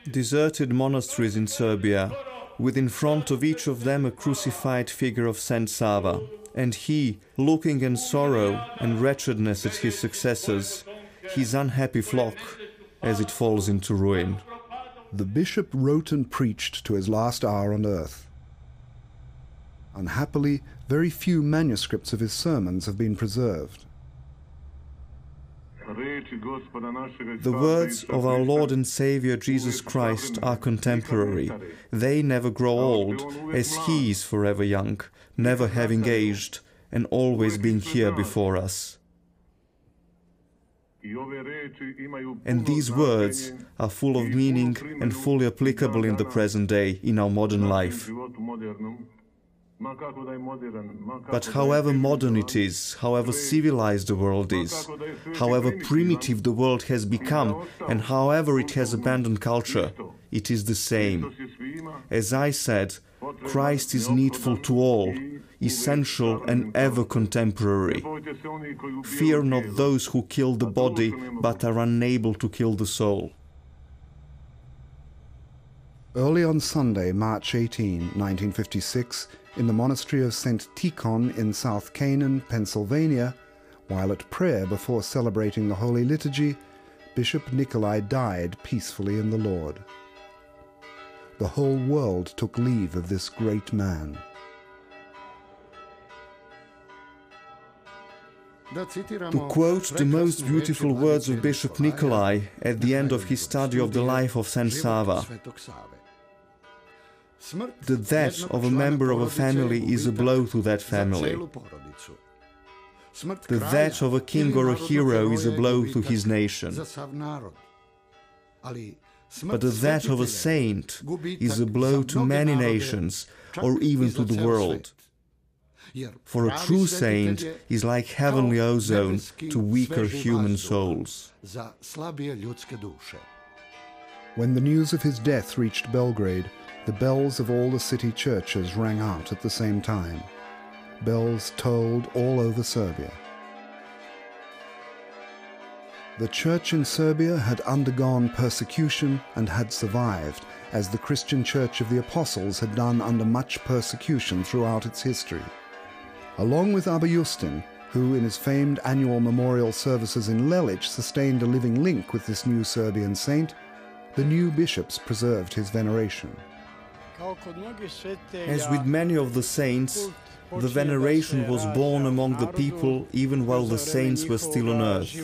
Deserted monasteries in Serbia, with in front of each of them a crucified figure of Saint Sava, and he, looking in sorrow and wretchedness at his successors, his unhappy flock, as it falls into ruin. The bishop wrote and preached to his last hour on earth. Unhappily, very few manuscripts of his sermons have been preserved. The words of our Lord and Saviour Jesus Christ are contemporary. They never grow old, as He is forever young, never having aged, and always being here before us. And these words are full of meaning and fully applicable in the present day, in our modern life. But however modern it is, however civilized the world is, however primitive the world has become, and however it has abandoned culture, it is the same. As I said, Christ is needful to all, essential and ever contemporary. Fear not those who kill the body, but are unable to kill the soul. Early on Sunday, March 18, 1956, in the monastery of St. Tikhon in South Canaan, Pennsylvania, while at prayer before celebrating the Holy Liturgy, Bishop Nikolai died peacefully in the Lord. The whole world took leave of this great man. To quote the most beautiful words of Bishop Nikolai at the end of his study of the life of Saint Sava, the death of a member of a family is a blow to that family. The death of a king or a hero is a blow to his nation. But the death of a saint is a blow to many nations, or even to the world. For a true saint is like heavenly ozone to weaker human souls. When the news of his death reached Belgrade, the bells of all the city churches rang out at the same time. Bells tolled all over Serbia. The church in Serbia had undergone persecution and had survived, as the Christian Church of the Apostles had done under much persecution throughout its history. Along with Abba Justin, who in his famed annual memorial services in Lelic sustained a living link with this new Serbian saint, the new bishops preserved his veneration. As with many of the saints, the veneration was born among the people even while the saints were still on earth.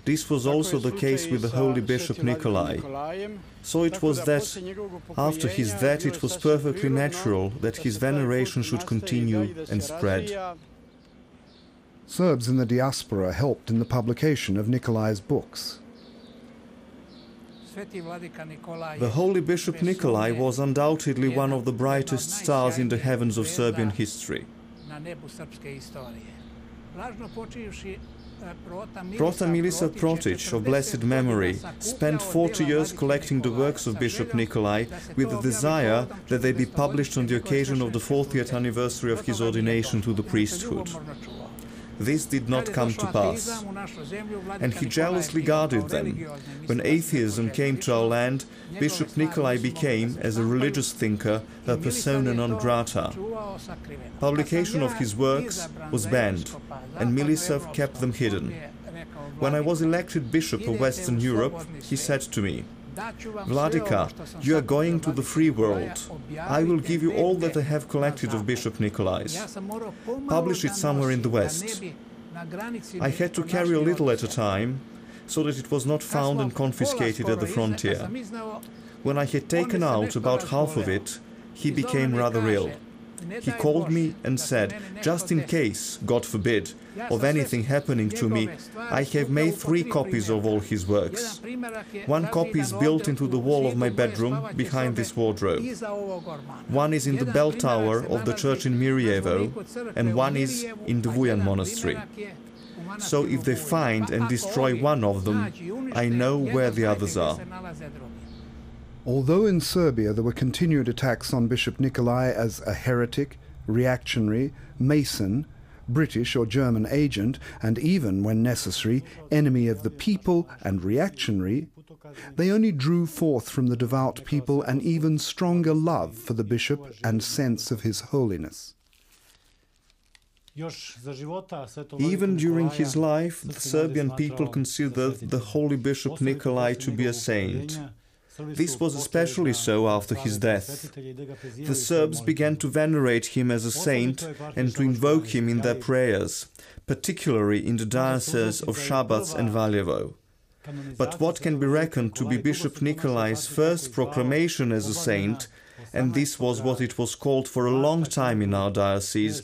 This was also the case with the holy Bishop Nikolai. So it was that, after his death, it was perfectly natural that his veneration should continue and spread. Serbs in the diaspora helped in the publication of Nikolai's books. The holy Bishop Nikolai was undoubtedly one of the brightest stars in the heavens of Serbian history. Prota Milica Protic, of blessed memory, spent 40 years collecting the works of Bishop Nikolai with the desire that they be published on the occasion of the 40th anniversary of his ordination to the priesthood. This did not come to pass, and he jealously guarded them. When atheism came to our land, Bishop Nikolai became, as a religious thinker, a persona non grata. Publication of his works was banned, and Milica kept them hidden. When I was elected Bishop of Western Europe, he said to me, "Vladika, you are going to the free world. I will give you all that I have collected of Bishop Nikolai's. Publish it somewhere in the West." I had to carry a little at a time, so that it was not found and confiscated at the frontier. When I had taken out about half of it, he became rather ill. He called me and said, "Just in case, God forbid, of anything happening to me, I have made 3 copies of all his works. One copy is built into the wall of my bedroom behind this wardrobe. One is in the bell tower of the church in Mirjevo, and one is in the Vujan monastery. So if they find and destroy one of them, I know where the others are." Although in Serbia there were continued attacks on Bishop Nikolai as a heretic, reactionary, Mason, British or German agent, and even, when necessary, enemy of the people and reactionary, they only drew forth from the devout people an even stronger love for the bishop and sense of his holiness. Even during his life, the Serbian people considered the holy Bishop Nikolai to be a saint. This was especially so after his death. The Serbs began to venerate him as a saint and to invoke him in their prayers, particularly in the dioceses of Šabac and Valjevo. But what can be reckoned to be Bishop Nikolai's first proclamation as a saint and this was what it was called for a long time in our diocese,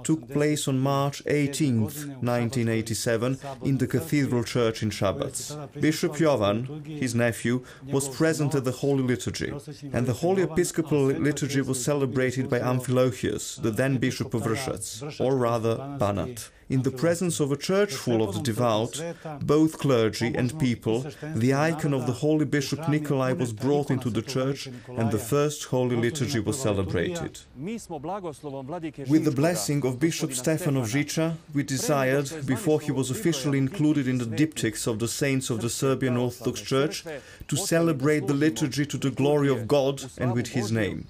took place on March 18th, 1987, in the Cathedral Church in Šabac. Bishop Jovan, his nephew, was present at the Holy Liturgy, and the Holy Episcopal Liturgy was celebrated by Amphilochius, the then Bishop of Vršac, or rather Banat. In the presence of a church full of the devout, both clergy and people, the icon of the Holy Bishop Nikolai was brought into the church and the first Holy Liturgy was celebrated. With the blessing of Bishop Stefan of Žiča, we desired, before he was officially included in the diptychs of the saints of the Serbian Orthodox Church, to celebrate the liturgy to the glory of God and with his name.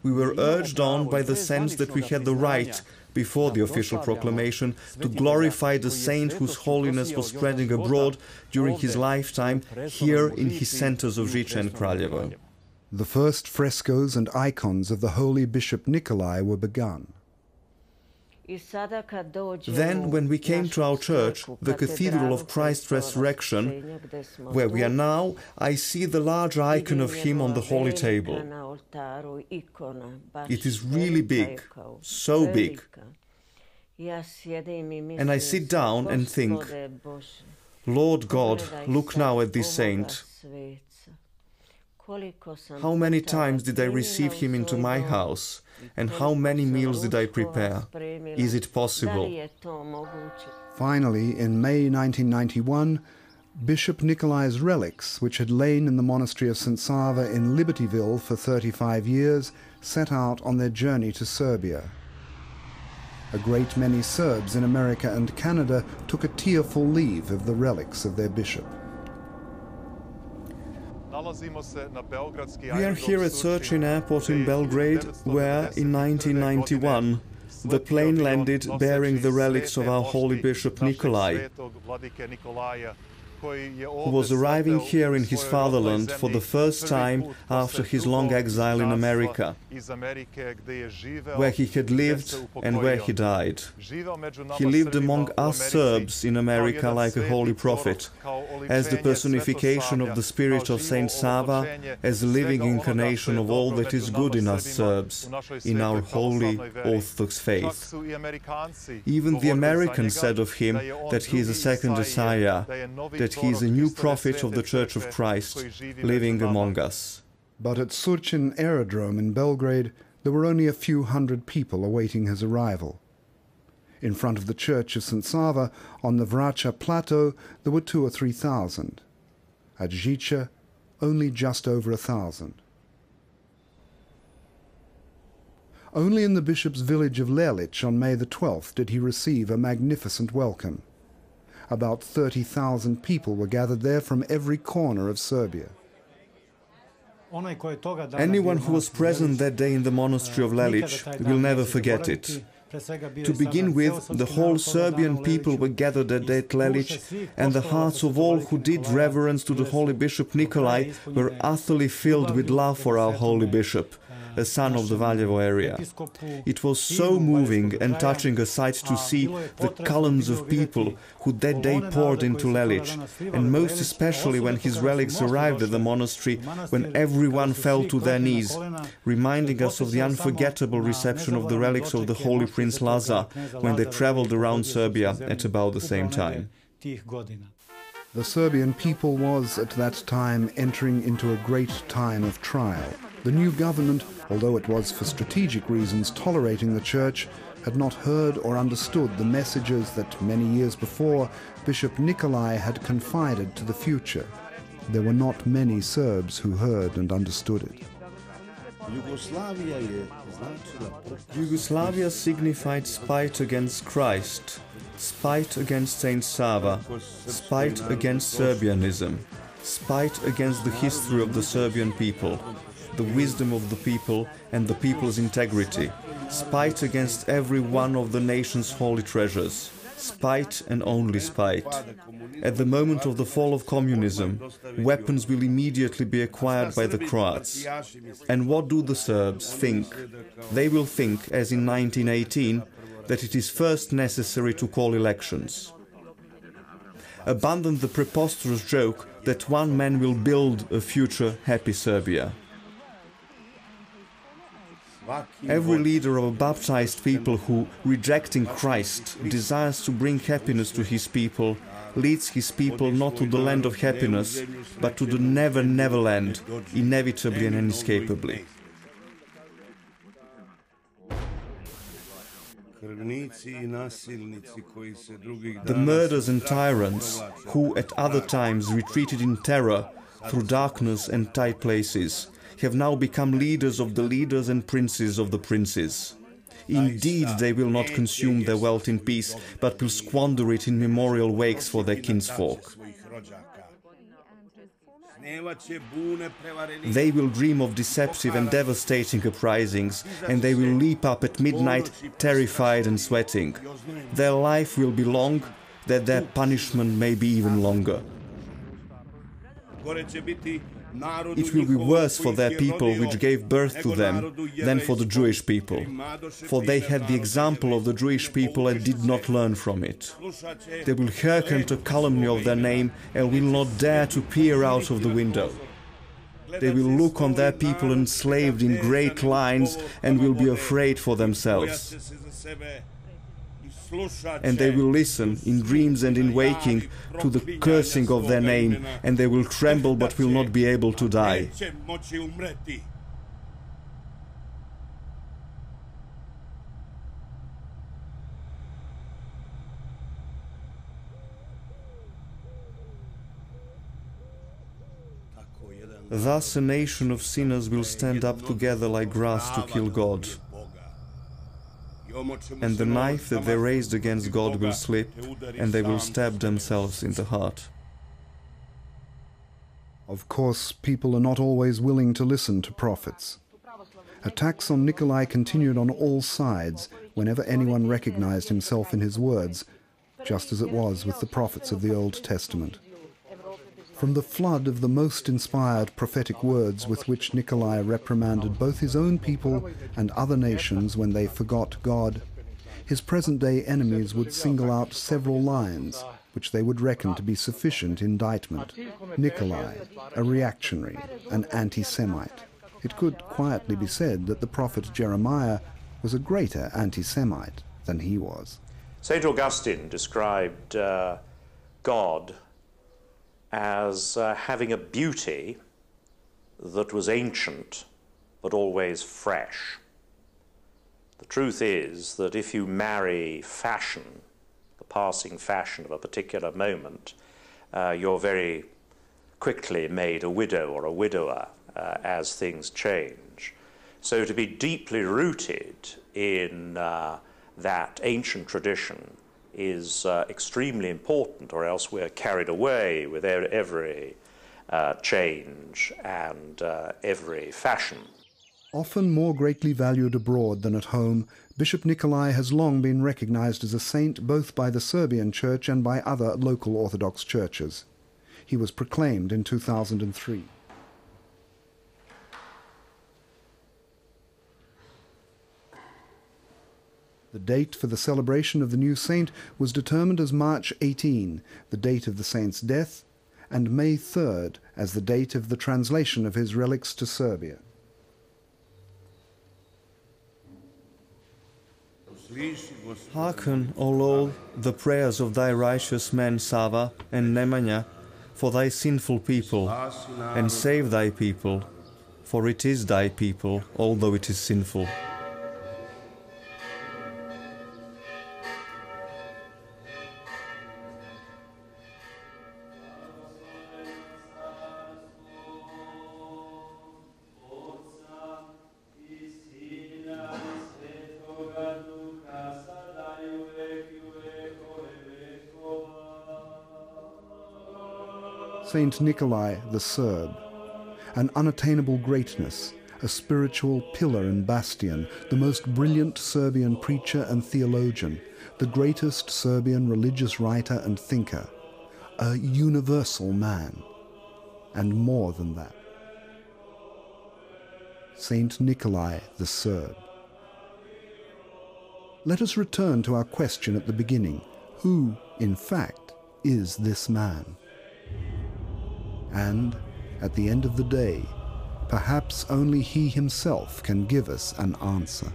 We were urged on by the sense that we had the right, before the official proclamation, to glorify the saint whose holiness was spreading abroad during his lifetime here in his centers of Žiča and Kraljevo. The first frescoes and icons of the Holy Bishop Nikolai were begun. Then, when we came to our church, the Cathedral of Christ's Resurrection, where we are now, I see the large icon of him on the holy table. It is really big, so big. And I sit down and think, Lord God, look now at this saint. How many times did I receive him into my house? And how many meals did I prepare? Is it possible? Finally, in May 1991, Bishop Nikolai's relics, which had lain in the monastery of St. Sava in Libertyville for 35 years, set out on their journey to Serbia. A great many Serbs in America and Canada took a tearful leave of the relics of their bishop. We are here at Surčin Airport in Belgrade, where, in 1991, the plane landed bearing the relics of our Holy Bishop Nikolai, who was arriving here in his fatherland for the first time after his long exile in America, where he had lived and where he died. He lived among us Serbs in America like a holy prophet, as the personification of the spirit of Saint Sava, as a living incarnation of all that is good in us Serbs, in our holy Orthodox faith. Even the Americans said of him that he is a second Messiah, that he is a new prophet of the Church of Christ, living among us. But at Surčin Aerodrome in Belgrade, there were only a few hundred people awaiting his arrival. In front of the church of St. Sava, on the Vraća plateau, there were 2,000 or 3,000. At Žiča, only just over 1,000. Only in the bishop's village of Lelić on May the 12th did he receive a magnificent welcome. About 30,000 people were gathered there from every corner of Serbia. Anyone who was present that day in the monastery of Lelić will never forget it. To begin with, the whole Serbian people were gathered that day at Lelić, and the hearts of all who did reverence to the Holy Bishop Nikolai were utterly filled with love for our Holy Bishop, a son of the Valjevo area. It was so moving and touching a sight to see the columns of people who that day poured into Lelić, and most especially when his relics arrived at the monastery, when everyone fell to their knees, reminding us of the unforgettable reception of the relics of the Holy Prince Lazar when they traveled around Serbia at about the same time. The Serbian people was, at that time, entering into a great time of trial. The new government, although it was for strategic reasons tolerating the church, had not heard or understood the messages that many years before Bishop Nikolai had confided to the future. There were not many Serbs who heard and understood it. Yugoslavia signified spite against Christ, spite against Saint Sava, spite against Serbianism, spite against the history of the Serbian people, the wisdom of the people and the people's integrity, spite against every one of the nation's holy treasures, spite and only spite. At the moment of the fall of communism, weapons will immediately be acquired by the Croats. And what do the Serbs think? They will think, as in 1918, that it is first necessary to call elections. abandoned the preposterous joke that one man will build a future happy Serbia. Every leader of a baptized people who, rejecting Christ, desires to bring happiness to his people, leads his people not to the land of happiness, but to the never land, inevitably and inescapably. The murderers and tyrants, who at other times retreated in terror through darkness and tight places, have now become leaders of the leaders and princes of the princes. Indeed, they will not consume their wealth in peace, but will squander it in memorial wakes for their kinsfolk. They will dream of deceptive and devastating uprisings, and they will leap up at midnight, terrified and sweating. Their life will be long, that their punishment may be even longer. It will be worse for their people which gave birth to them than for the Jewish people, for they had the example of the Jewish people and did not learn from it. They will hearken to calumny of their name and will not dare to peer out of the window. They will look on their people enslaved in great lines and will be afraid for themselves. And they will listen in dreams and in waking to the cursing of their name, and they will tremble but will not be able to die. Thus a nation of sinners will stand up together like grass to kill God. And the knife that they raised against God will slip, and they will stab themselves in the heart. Of course, people are not always willing to listen to prophets. Attacks on Nikolai continued on all sides whenever anyone recognized himself in his words, just as it was with the prophets of the Old Testament. From the flood of the most inspired prophetic words with which Nikolai reprimanded both his own people and other nations when they forgot God, his present-day enemies would single out several lines which they would reckon to be sufficient indictment. Nikolai, a reactionary, an anti-Semite. It could quietly be said that the prophet Jeremiah was a greater anti-Semite than he was. St. Augustine described God as having a beauty that was ancient but always fresh. The truth is that if you marry fashion, the passing fashion of a particular moment, you're very quickly made a widow or a widower as things change. So to be deeply rooted in that ancient tradition is extremely important, or else we're carried away with every change and every fashion. Often more greatly valued abroad than at home, Bishop Nikolai has long been recognized as a saint both by the Serbian Church and by other local Orthodox churches. He was proclaimed in 2003. The date for the celebration of the new saint was determined as March 18, the date of the saint's death, and May 3rd as the date of the translation of his relics to Serbia. Hearken, O Lord, the prayers of thy righteous men Sava and Nemanja, for thy sinful people, and save thy people, for it is thy people, although it is sinful. Saint Nikolai the Serb, an unattainable greatness, a spiritual pillar and bastion, the most brilliant Serbian preacher and theologian, the greatest Serbian religious writer and thinker, a universal man, and more than that. Saint Nikolai the Serb. Let us return to our question at the beginning. Who, in fact, is this man? And, at the end of the day, perhaps only he himself can give us an answer.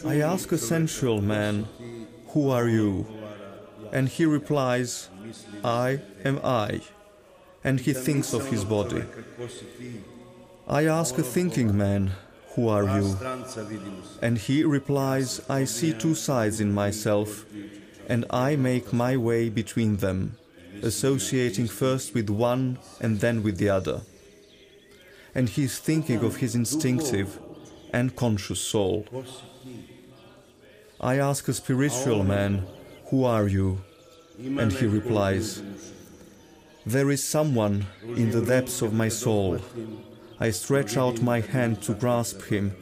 I ask a sensual man, "Who are you?" And he replies, "I am I." And he thinks of his body. I ask a thinking man, "Who are you?" And he replies, "I see two sides in myself, and I make my way between them, associating first with one and then with the other." And he is thinking of his instinctive and conscious soul. I ask a spiritual man, "Who are you?" And he replies, "There is someone in the depths of my soul. I stretch out my hand to grasp him,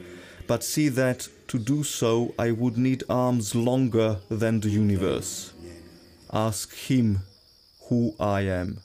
but see that to do so I would need arms longer than the universe. Ask him who I am."